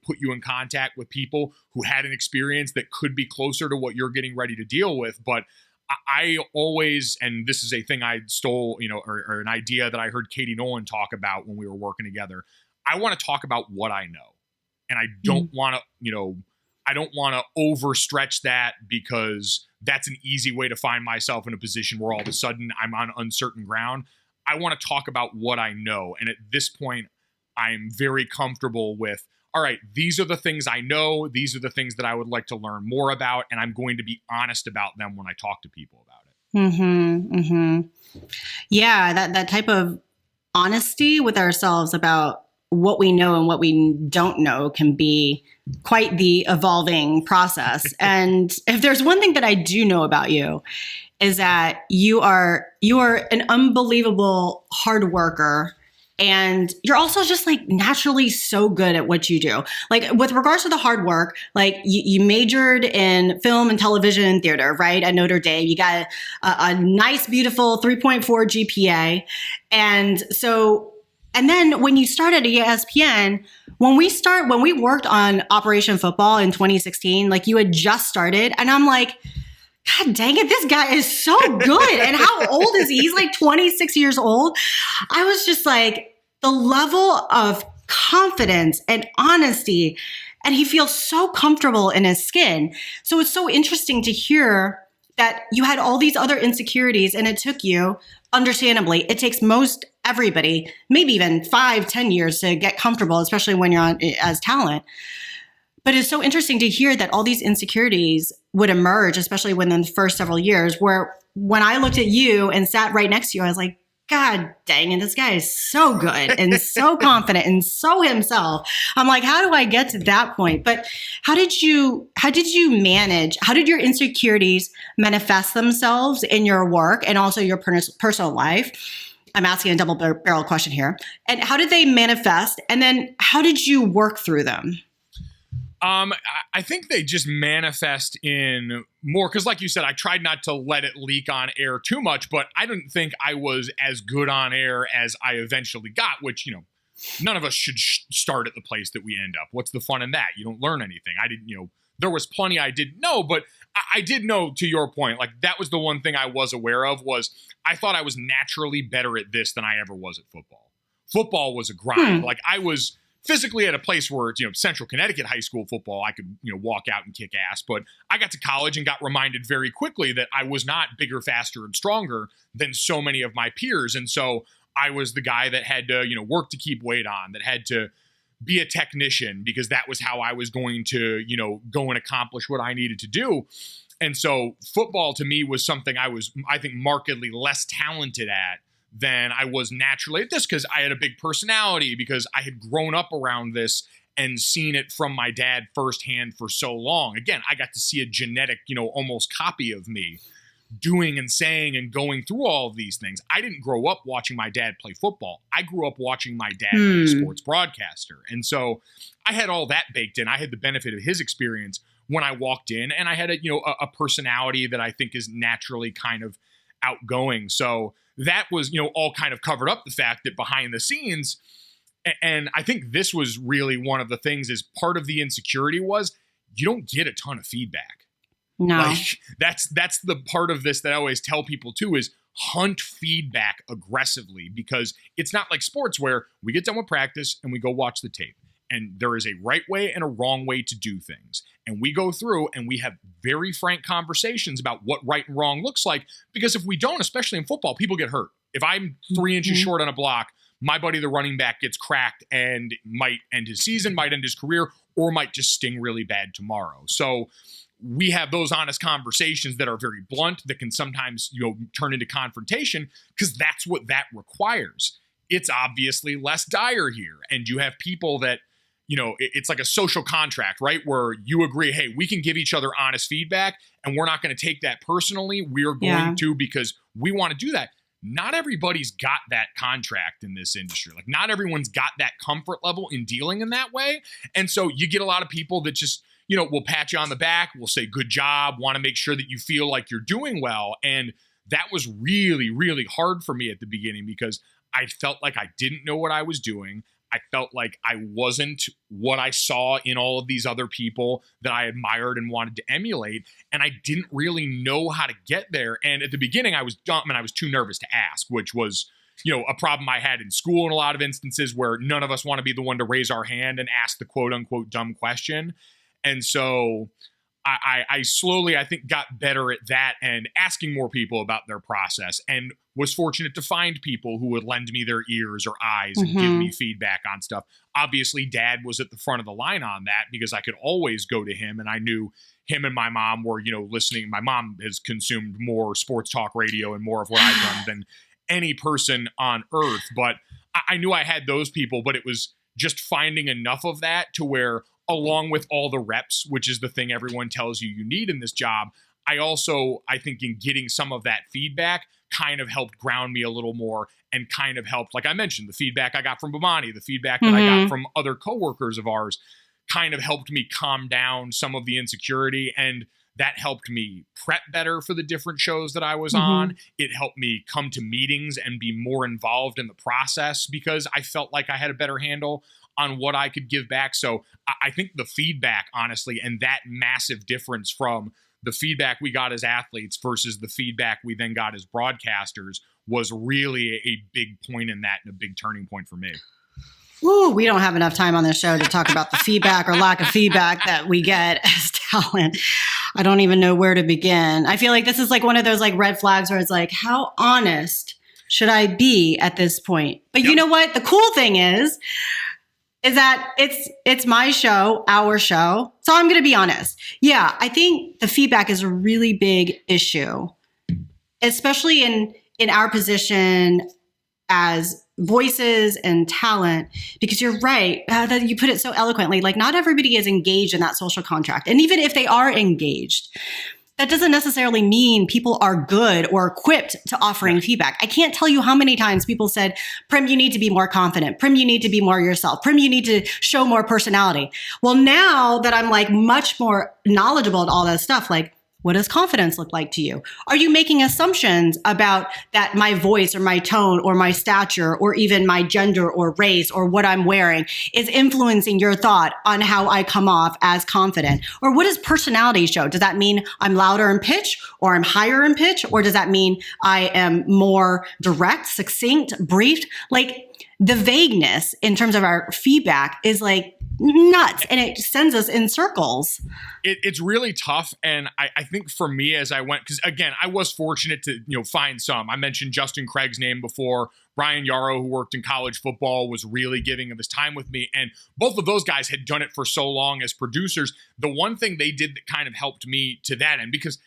put you in contact with people who had an experience that could be closer to what you're getting ready to deal with. But I always, and this is a thing I stole, or an idea that I heard Katie Nolan talk about when we were working together. I want to talk about what I know. And I don't want to, I don't want to overstretch that because that's an easy way to find myself in a position where all of a sudden I'm on uncertain ground. I want to talk about what I know. And at this point, I'm very comfortable with, all right, these are the things I know. These are the things that I would like to learn more about. And I'm going to be honest about them when I talk to people about it. Mm-hmm. Mm-hmm. Yeah, that type of honesty with ourselves about what we know and what we don't know can be quite the evolving process. And if there's one thing that I do know about you, is that you are an unbelievable hard worker. And you're also just like naturally so good at what you do. Like with regards to the hard work, like you majored in film and television and theater, right? At Notre Dame, you got a nice, beautiful 3.4 GPA. And then when you started at ESPN, when we worked on Operation Football in 2016, like you had just started, and I'm like, God dang it, this guy is so good. And how old is he? He's like 26 years old. I was just like, the level of confidence and honesty, and he feels so comfortable in his skin. So it's so interesting to hear that you had all these other insecurities, and it took you, understandably, it takes most everybody, maybe even 5-10 years to get comfortable, especially when you're on as talent. But it's so interesting to hear that all these insecurities would emerge, especially within the first several years, where when I looked at you and sat right next to you, I was like, God dang it, this guy is so good and so confident and so himself. I'm like, how do I get to that point? But how did your insecurities manifest themselves in your work and also your personal life? I'm asking a double barrel question here. And how did they manifest? And then how did you work through them? I think they just manifest in more, because like you said, I tried not to let it leak on air too much, but I didn't think I was as good on air as I eventually got, which, none of us should start at the place that we end up. What's the fun in that? You don't learn anything. I didn't, there was plenty I didn't know, but I did know, to your point, like that was the one thing I was aware of, was I thought I was naturally better at this than I ever was at football. Football was a grind. Like I was physically at a place where, Central Connecticut high school football, I could, walk out and kick ass. But I got to college and got reminded very quickly that I was not bigger, faster, and stronger than so many of my peers. And so I was the guy that had to, work to keep weight on, that had to be a technician, because that was how I was going to, go and accomplish what I needed to do. And so football to me was something I think, markedly less talented at than I was naturally at this, because I had a big personality, because I had grown up around this and seen it from my dad firsthand for so long. Again, I got to see a genetic, almost copy of me doing and saying and going through all of these things. I didn't grow up watching my dad play football. I grew up watching my dad be a sports broadcaster. And so I had all that baked in. I had the benefit of his experience when I walked in, and I had a personality that I think is naturally kind of outgoing. So that was, all kind of covered up the fact that behind the scenes, and I think this was really one of the things, is part of the insecurity was you don't get a ton of feedback. No. Like that's the part of this that I always tell people too, is hunt feedback aggressively, because it's not like sports where we get done with practice and we go watch the tape. And there is a right way and a wrong way to do things. And we go through and we have very frank conversations about what right and wrong looks like. Because if we don't, especially in football, people get hurt. If I'm 3 inches short on a block, my buddy, the running back, gets cracked and might end his season, might end his career, or might just sting really bad tomorrow. So we have those honest conversations that are very blunt, that can sometimes, turn into confrontation, because that's what that requires. It's obviously less dire here. And you have people that, it's like a social contract, right? Where you agree, hey, we can give each other honest feedback, and we're not going to take that personally. We're going to, because we want to do that. Not everybody's got that contract in this industry. Like not everyone's got that comfort level in dealing in that way. And so you get a lot of people that just, will pat you on the back, will say, good job, want to make sure that you feel like you're doing well. And that was really, really hard for me at the beginning, because I felt like I didn't know what I was doing. I felt like I wasn't what I saw in all of these other people that I admired and wanted to emulate. And I didn't really know how to get there. And at the beginning, I was dumb and I was too nervous to ask, which was, a problem I had in school in a lot of instances, where none of us want to be the one to raise our hand and ask the quote unquote dumb question. And so I slowly, I think, got better at that and asking more people about their process, and was fortunate to find people who would lend me their ears or eyes and give me feedback on stuff. Obviously, Dad was at the front of the line on that because I could always go to him, and I knew him and my mom were, listening. My mom has consumed more sports talk radio and more of what I've done than any person on earth. But I knew I had those people, but it was just finding enough of that to where, along with all the reps, which is the thing everyone tells you need in this job, I think in getting some of that feedback kind of helped ground me a little more, and kind of helped, like I mentioned, the feedback I got from Bomani, the feedback that I got from other coworkers of ours, kind of helped me calm down some of the insecurity, and that helped me prep better for the different shows that I was on. It helped me come to meetings and be more involved in the process because I felt like I had a better handle on what I could give back. So I think the feedback, honestly, and that massive difference from the feedback we got as athletes versus the feedback we then got as broadcasters was really a big point in that, and a big turning point for me. Ooh, we don't have enough time on this show to talk about the feedback or lack of feedback that we get as talent. I don't even know where to begin. I feel like this is like one of those like red flags where it's like, how honest should I be at this point? But you know what? The cool thing is that it's my show, our show. So I'm going to be honest. Yeah, I think the feedback is a really big issue, especially in our position as voices and talent, because you're right that you put it so eloquently. Like, not everybody is engaged in that social contract. And even if they are engaged, that doesn't necessarily mean people are good or equipped to offering feedback. I can't tell you how many times people said, Prim, you need to be more confident. Prim, you need to be more yourself. Prim, you need to show more personality. Well, now that I'm like much more knowledgeable at all that stuff, like, what does confidence look like to you? Are you making assumptions about that my voice or my tone or my stature or even my gender or race or what I'm wearing is influencing your thought on how I come off as confident? Or what does personality show? Does that mean I'm louder in pitch, or I'm higher in pitch? Or does that mean I am more direct, succinct, briefed? Like, the vagueness in terms of our feedback is like nuts, and it sends us in circles. It's really tough. And I think for me, as I went, because again, I was fortunate to, find some. I mentioned Justin Craig's name before. Brian Yarrow, who worked in college football, was really giving of his time with me. And both of those guys had done it for so long as producers. The one thing they did that kind of helped me to that end, because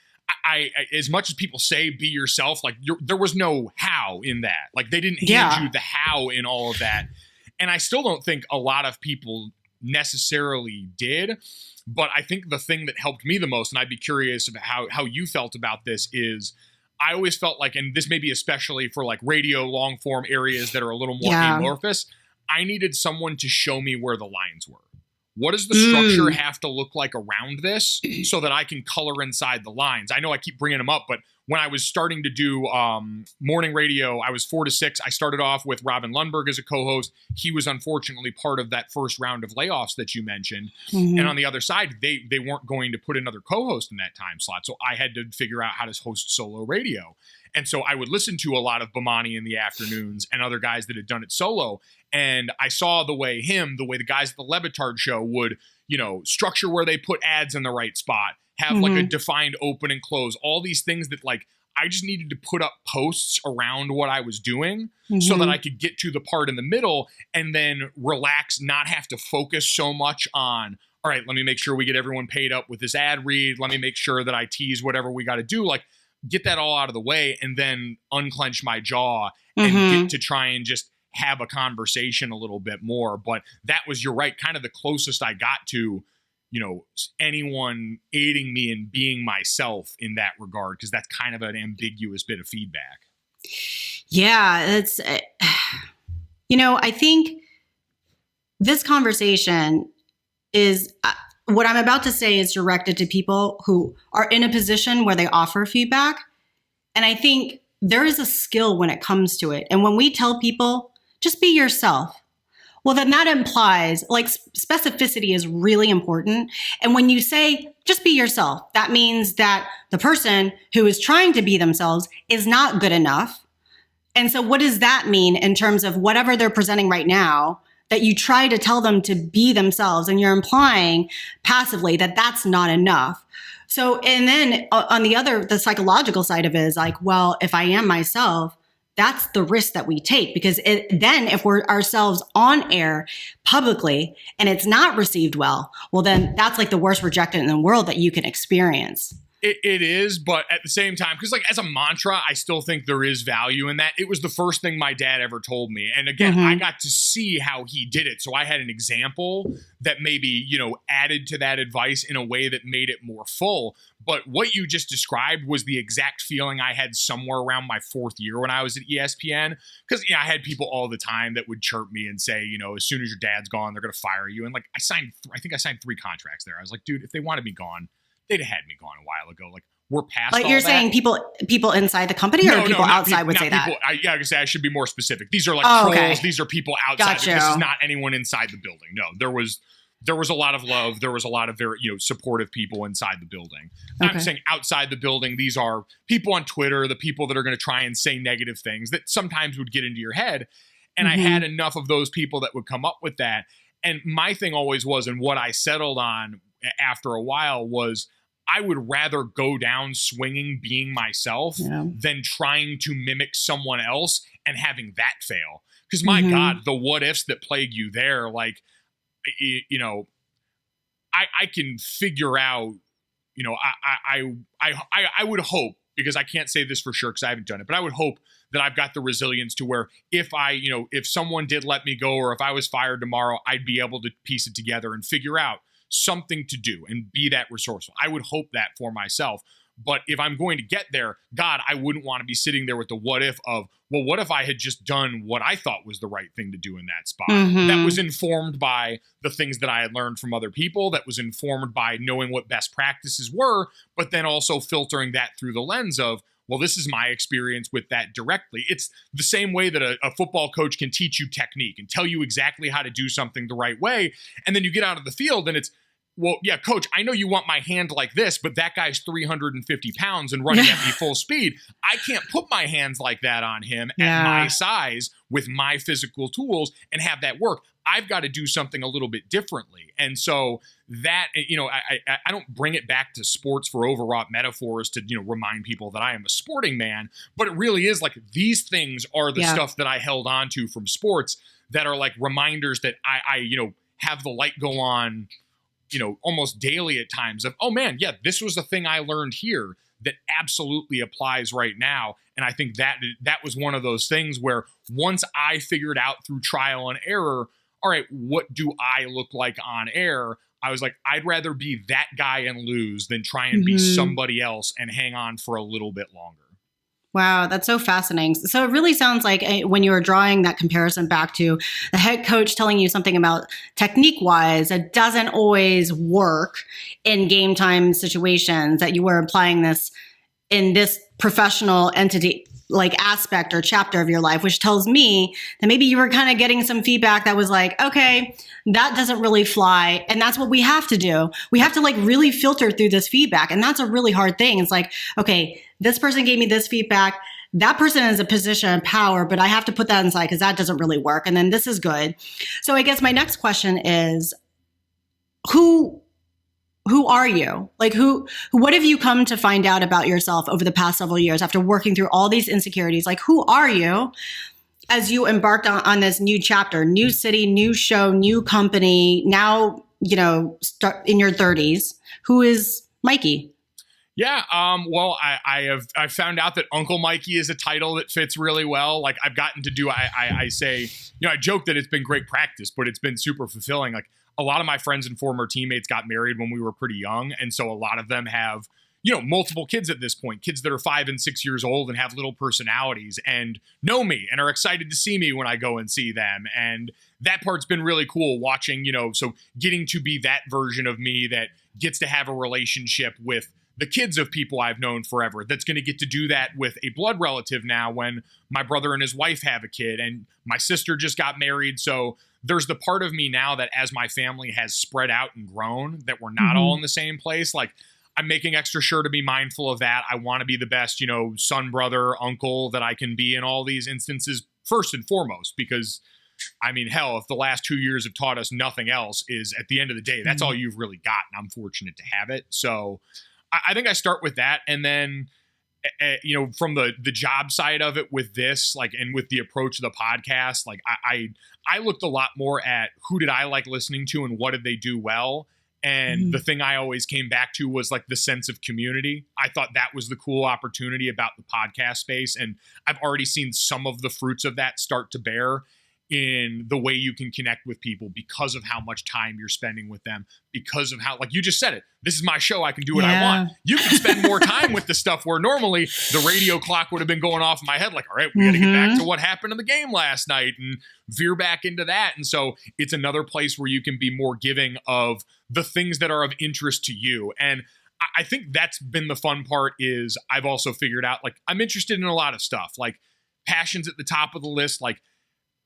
I as much as people say be yourself, like there was no how in that. Like, they didn't hand you the how in all of that. And I still don't think a lot of people necessarily did. But I think the thing that helped me the most, and I'd be curious about how you felt about this, is I always felt like, and this may be especially for like radio long form areas that are a little more amorphous, I needed someone to show me where the lines were. What does the structure have to look like around this so that I can color inside the lines? I know I keep bringing them up, but when I was starting to do morning radio, I was 4 to 6. I started off with Robin Lundberg as a co-host. He was unfortunately part of that first round of layoffs that you mentioned. And on the other side, they weren't going to put another co-host in that time slot. So I had to figure out how to host solo radio. And so I would listen to a lot of Bomani in the afternoons and other guys that had done it solo. And I saw the way the guys at the Levitard show would, structure where they put ads in the right spot, have like a defined open and close, all these things that like I just needed to put up posts around what I was doing so that I could get to the part in the middle and then relax, not have to focus so much on, all right, let me make sure we get everyone paid up with this ad read. Let me make sure that I tease whatever we got to do. Like, get that all out of the way and then unclench my jaw and get to try and just have a conversation a little bit more. But that was, you're right, kind of the closest I got to, anyone aiding me in being myself in that regard, because that's kind of an ambiguous bit of feedback. Yeah, it's, I think this conversation is, what I'm about to say is directed to people who are in a position where they offer feedback. And I think there is a skill when it comes to it. And when we tell people, just be yourself, well, then that implies like specificity is really important. And when you say just be yourself, that means that the person who is trying to be themselves is not good enough. And so what does that mean in terms of whatever they're presenting right now, that you try to tell them to be themselves, and you're implying passively that that's not enough. So, and then on the psychological side of it is like, well, if I am myself, that's the risk that we take, because then if we're ourselves on air publicly and it's not received well, then that's like the worst rejection in the world that you can experience. It is, but at the same time, because like as a mantra, I still think there is value in that. It was the first thing my dad ever told me. And again, I got to see how he did it. So I had an example that maybe, added to that advice in a way that made it more full. But what you just described was the exact feeling I had somewhere around my 4th year when I was at ESPN. Because I had people all the time that would chirp me and say, as soon as your dad's gone, they're going to fire you. And like I think I signed 3 contracts there. I was like, dude, if they wanted me gone, they'd have had me gone a while ago. Like we're past. Like all you're that. saying people inside the company, or people outside would say people, that? I say I should be more specific. These are like trolls. Okay. These are people outside. Gotcha. This is not anyone inside the building. No, there was a lot of love. There was a lot of very supportive people inside the building. Okay. I'm saying outside the building, these are people on Twitter, the people that are going to try and say negative things that sometimes would get into your head. And I had enough of those people that would come up with that. And my thing always was, and what I settled on after a while was, I would rather go down swinging being myself than trying to mimic someone else and having that fail. Because my God, the what ifs that plague you there, like, I can figure out, I would hope, because I can't say this for sure because I haven't done it, but I would hope that I've got the resilience to where if someone did let me go or if I was fired tomorrow, I'd be able to piece it together and figure out something to do and be that resourceful. I would hope that for myself. But if I'm going to get there, God, I wouldn't want to be sitting there with the what if of, well, what if I had just done what I thought was the right thing to do in that spot? That was informed by the things that I had learned from other people, that was informed by knowing what best practices were, but then also filtering that through the lens of, well, this is my experience with that directly. It's the same way that a football coach can teach you technique and tell you exactly how to do something the right way. And then you get out of the field and it's, well, yeah, coach, I know you want my hand like this, but that guy's 350 pounds and running at me full speed. I can't put my hands like that on him at my size with my physical tools and have that work. I've got to do something a little bit differently. And so that, I don't bring it back to sports for overwrought metaphors to, remind people that I am a sporting man, but it really is like these things are the stuff that I held on to from sports that are like reminders that I have the light go on, almost daily at times of, oh man, yeah, this was a thing I learned here that absolutely applies right now. And I think that was one of those things where once I figured out through trial and error, all right, what do I look like on air? I was like, I'd rather be that guy and lose than try and be somebody else and hang on for a little bit longer. Wow, that's so fascinating. So it really sounds like when you were drawing that comparison back to the head coach telling you something about technique-wise, it doesn't always work in game time situations, that you were applying this in this professional entity like aspect or chapter of your life, which tells me that maybe you were kind of getting some feedback that was like, okay, that doesn't really fly. And that's what we have to do. We have to like really filter through this feedback. And that's a really hard thing. It's like, okay, this person gave me this feedback. That person is a position of power, but I have to put that inside because that doesn't really work. And then this is good. So I guess my next question is, who are you? Like what have you come to find out about yourself over the past several years after working through all these insecurities? Like, who are you as you embarked on this new chapter, new city, new show, new company, now, start in your 30s? Who is Mikey? Yeah. Well, I found out that Uncle Mikey is a title that fits really well. Like I've gotten to do, I say, I joke that it's been great practice, but it's been super fulfilling. Like a lot of my friends and former teammates got married when we were pretty young. And so a lot of them have, multiple kids at this point, kids that are 5 and 6 years old and have little personalities and know me and are excited to see me when I go and see them. And that part's been really cool watching, so getting to be that version of me that gets to have a relationship with the kids of people I've known forever, that's going to get to do that with a blood relative now when my brother and his wife have a kid and my sister just got married. So there's the part of me now that as my family has spread out and grown, that we're not all in the same place. Like I'm making extra sure to be mindful of that. I want to be the best, son, brother, uncle that I can be in all these instances first and foremost, because hell, if the last 2 years have taught us nothing else, is at the end of the day, that's all you've really got. And I'm fortunate to have it. So I think I start with that. And then, from the job side of it with this, like, and with the approach of the podcast, like I looked a lot more at who did I like listening to and what did they do well. And the thing I always came back to was like the sense of community. I thought that was the cool opportunity about the podcast space. And I've already seen some of the fruits of that start to bear in the way you can connect with people because of how much time you're spending with them, because of how, like you just said it, this is my show. I can do what I want. You can spend more time with the stuff where normally the radio clock would have been going off in my head. Like, all right, we got to get back to what happened in the game last night and veer back into that. And so it's another place where you can be more giving of the things that are of interest to you. And I think that's been the fun part is I've also figured out, like, I'm interested in a lot of stuff, like passions at the top of the list. Like,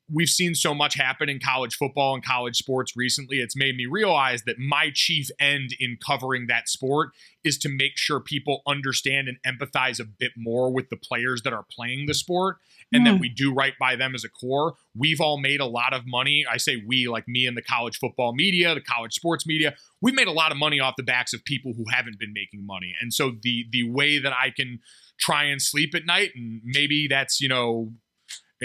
we've seen so much happen in college football and college sports recently. It's made me realize that my chief end in covering that sport is to make sure people understand and empathize a bit more with the players that are playing the sport and that we do right by them as a core. We've all made a lot of money. I say we, like me and the college football media, the college sports media. We've made a lot of money off the backs of people who haven't been making money. And so the way that I can try and sleep at night, and maybe that's,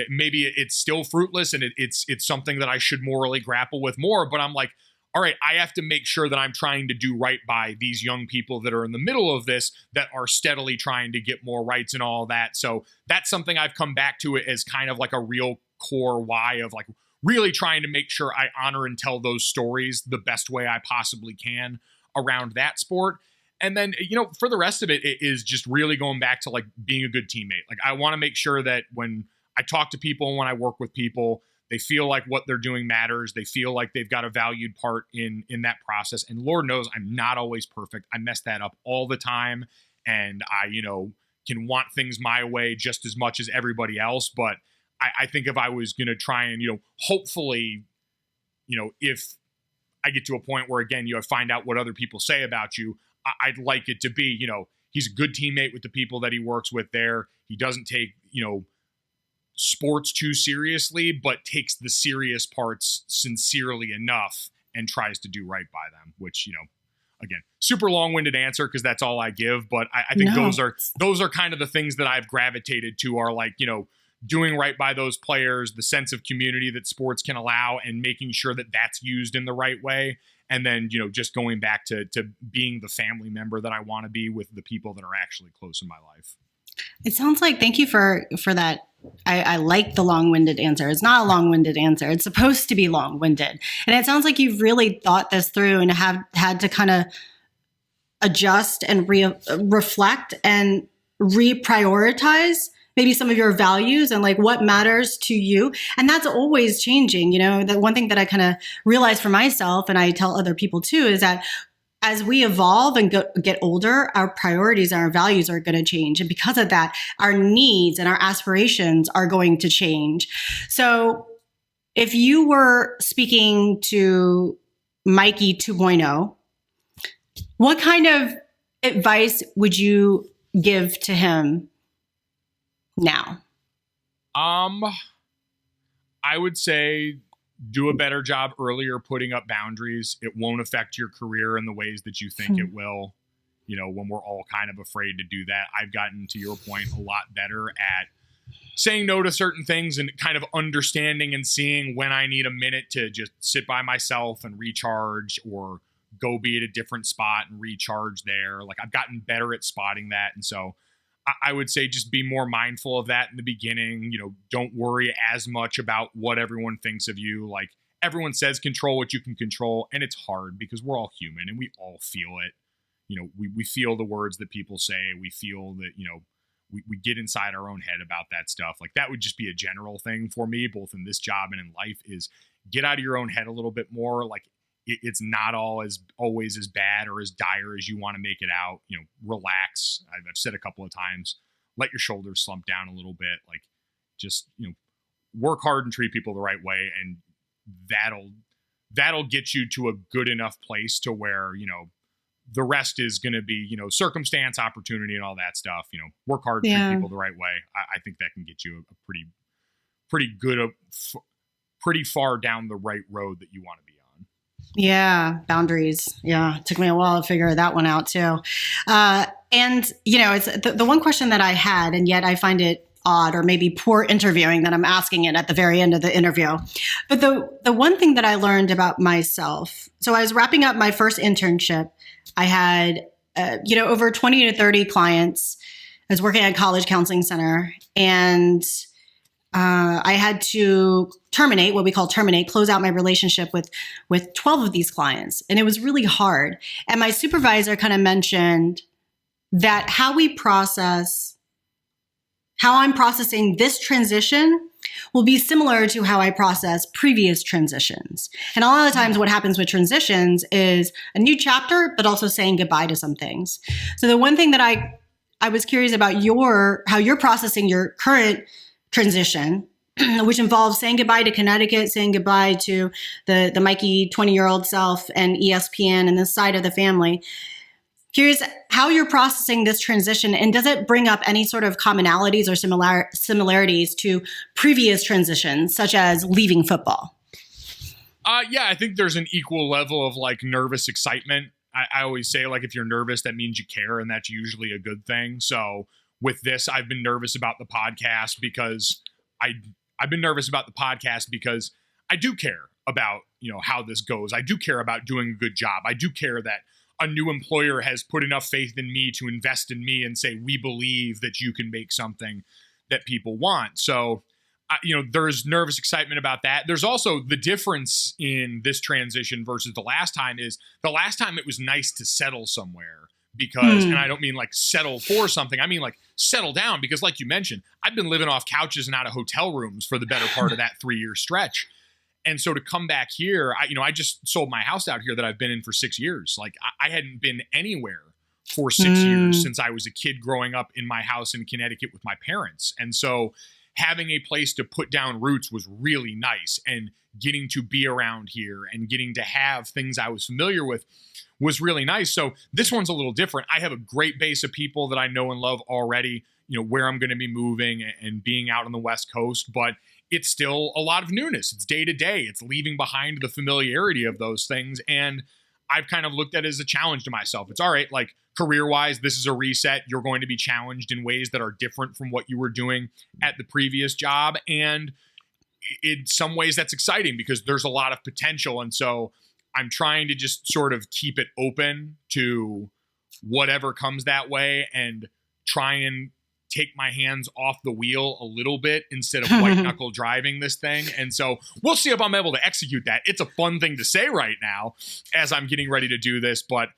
maybe it's still fruitless and it's something that I should morally grapple with more, but I'm like, all right, I have to make sure that I'm trying to do right by these young people that are in the middle of this, that are steadily trying to get more rights and all that. So that's something I've come back to it as kind of like a real core why of like really trying to make sure I honor and tell those stories the best way I possibly can around that sport. And then, for the rest of it, it is just really going back to like being a good teammate. Like, I want to make sure that when I talk to people and when I work with people, they feel like what they're doing matters. They feel like they've got a valued part in that process. And Lord knows I'm not always perfect. I mess that up all the time. And I, can want things my way just as much as everybody else. But I think if I was going to try and, hopefully, if I get to a point where, again, find out what other people say about you, I'd like it to be, he's a good teammate with the people that he works with there. He doesn't take, sports too seriously, but takes the serious parts sincerely enough and tries to do right by them, which, again, super long-winded answer because that's all I give. But I think those are kind of the things that I've gravitated to are like, doing right by those players, the sense of community that sports can allow and making sure that that's used in the right way. And then, just going back to being the family member that I want to be with the people that are actually close in my life. It sounds like, thank you for that. I like the long-winded answer. It's not a long-winded answer. It's supposed to be long-winded. And it sounds like you've really thought this through and have had to kind of adjust and reflect and reprioritize maybe some of your values and like what matters to you. And that's always changing. The one thing that I kind of realized for myself, and I tell other people too, is that as we evolve and get older, our priorities and our values are going to change. And because of that, our needs and our aspirations are going to change. So if you were speaking to Mikey 2.0, what kind of advice would you give to him now? I would say do a better job earlier putting up boundaries. It won't affect your career in the ways that you think it will. When we're all kind of afraid to do that, I've gotten, to your point, a lot better at saying no to certain things and kind of understanding and seeing when I need a minute to just sit by myself and recharge or go be at a different spot and recharge there. Like, I've gotten better at spotting that. And so I would say just be more mindful of that in the beginning. Don't worry as much about what everyone thinks of you. Like, everyone says control what you can control, and it's hard because we're all human and we all feel it. We feel the words that people say. We feel that, we get inside our own head about that stuff. Like, that would just be a general thing for me, both in this job and in life, is get out of your own head a little bit more. Like, it's not always as bad or as dire as you want to make it out. Relax. I've said a couple of times, let your shoulders slump down a little bit. Like, just, work hard and treat people the right way. And that'll get you to a good enough place to where, the rest is going to be, circumstance, opportunity, and all that stuff. Work hard, treat people the right way. I think that can get you a pretty good, pretty far down the right road that you want to be on. Yeah, boundaries. Yeah, it took me a while to figure that one out too. And it's the one question that I had, and yet I find it odd or maybe poor interviewing that I'm asking it at the very end of the interview. But the one thing that I learned about myself, so I was wrapping up my first internship. I had over 20 to 30 clients. I was working at a college counseling center, and I had to terminate, what we call terminate, close out my relationship with 12 of these clients. And it was really hard. And my supervisor kind of mentioned that how I'm processing this transition will be similar to how I process previous transitions. And a lot of the times what happens with transitions is a new chapter, but also saying goodbye to some things. So the one thing that I was curious about how you're processing your current transition, which involves saying goodbye to Connecticut, saying goodbye to the Mikey 20-year-old self and ESPN and this side of the family. Curious how you're processing this transition, and does it bring up any sort of commonalities or similarities to previous transitions, such as leaving football? Yeah, I think there's an equal level of like nervous excitement. I always say, like, if you're nervous, that means you care, and that's usually a good thing. So with this, I've been nervous about the podcast because I've been nervous about the podcast because I do care about, how this goes. I do care about doing a good job. I do care that a new employer has put enough faith in me to invest in me and say, we believe that you can make something that people want. So, there's nervous excitement about that. There's also the difference in this transition versus the last time is the last time it was nice to settle somewhere because, and I don't mean like settle for something. I mean like settle down because like you mentioned, I've been living off couches and out of hotel rooms for the better part of that 3-year stretch. And so to come back here, I just sold my house out here that I've been in for 6 years. Like I hadn't been anywhere for 6 years since I was a kid growing up in my house in Connecticut with my parents. And so having a place to put down roots was really nice, and getting to be around here and getting to have things I was familiar with was really nice. So this one's a little different. I have a great base of people that I know and love already, where I'm going to be moving and being out on the West Coast, but it's still a lot of newness. It's day to day. It's leaving behind the familiarity of those things. And I've kind of looked at it as a challenge to myself. It's all right, like career-wise, this is a reset. You're going to be challenged in ways that are different from what you were doing at the previous job. And in some ways that's exciting because there's a lot of potential. And so I'm trying to just sort of keep it open to whatever comes that way and try and take my hands off the wheel a little bit instead of white knuckle driving this thing. And so we'll see if I'm able to execute that. It's a fun thing to say right now as I'm getting ready to do this, but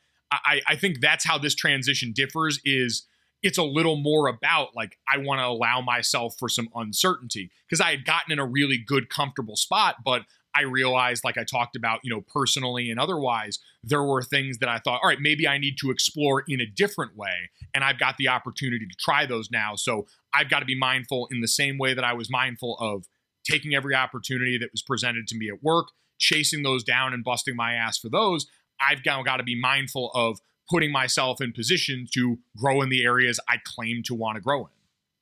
I think that's how this transition differs is it's a little more about like, I want to allow myself for some uncertainty because I had gotten in a really good, comfortable spot, but I realized, like I talked about, personally and otherwise, there were things that I thought, all right, maybe I need to explore in a different way. And I've got the opportunity to try those now. So I've got to be mindful in the same way that I was mindful of taking every opportunity that was presented to me at work, chasing those down and busting my ass for those. I've now got to be mindful of putting myself in position to grow in the areas I claim to want to grow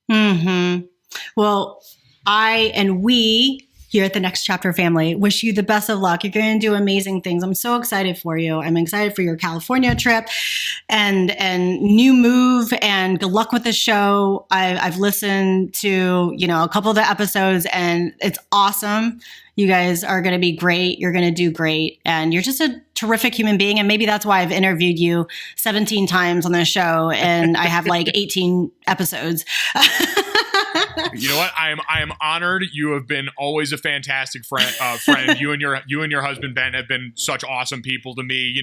in. Well, I and we here at the Next Chapter family wish you the best of luck. You're going to do amazing things. I'm so excited for you. I'm excited for your California trip and new move, and good luck with the show. I've listened to, a couple of the episodes and it's awesome. You guys are going to be great. You're going to do great. And you're just a terrific human being. And maybe that's why I've interviewed you 17 times on the show and I have like 18 episodes. You know what? I am honored. You have been always a fantastic friend. You and your husband Ben have been such awesome people to me.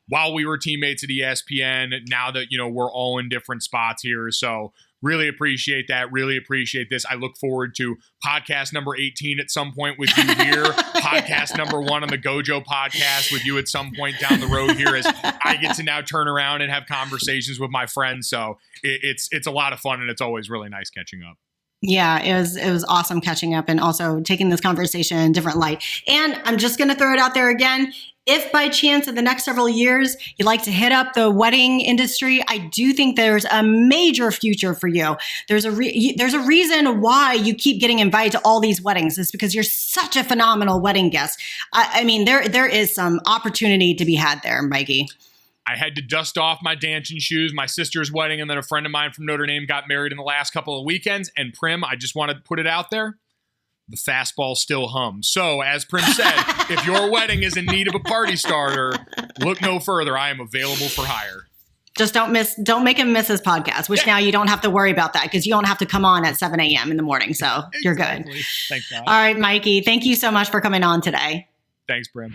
While we were teammates at ESPN, now that we're all in different spots here. So really appreciate that. Really appreciate this. I look forward to podcast number 18 at some point with you here. Podcast number 1 on the Gojo podcast with you at some point down the road here as I get to now turn around and have conversations with my friends. So it's a lot of fun, and it's always really nice catching up. Yeah, it was awesome catching up and also taking this conversation in a different light. And I'm just going to throw it out there again. if by chance in the next several years you'd like to hit up the wedding industry, I do think there's a major future for you. There's a reason why you keep getting invited to all these weddings. It's because you're such a phenomenal wedding guest. I mean, there is some opportunity to be had there, Mikey. I had to dust off my dancing shoes, my sister's wedding, and then a friend of mine from Notre Dame got married in the last couple of weekends. And Prim, I just want to put it out there, the fastball still hums. So, as Prim said, if your wedding is in need of a party starter, look no further. I am available for hire. Just don't make him miss his podcast, which now you don't have to worry about that because you don't have to come on at 7 a.m. in the morning. So you're good. Thank God. All right, Mikey, thank you so much for coming on today. Thanks, Prim.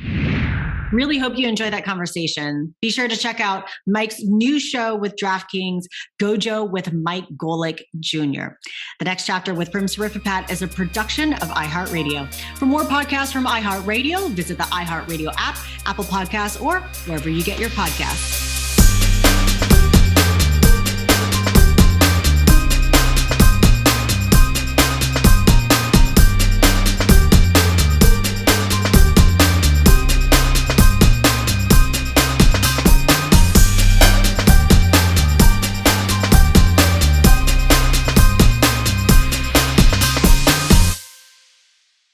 Really hope you enjoyed that conversation. Be sure to check out Mike's new show with DraftKings, Gojo with Mike Golic Jr. The Next Chapter with Prim Siripipat is a production of iHeartRadio. For more podcasts from iHeartRadio, visit the iHeartRadio app, Apple Podcasts, or wherever you get your podcasts.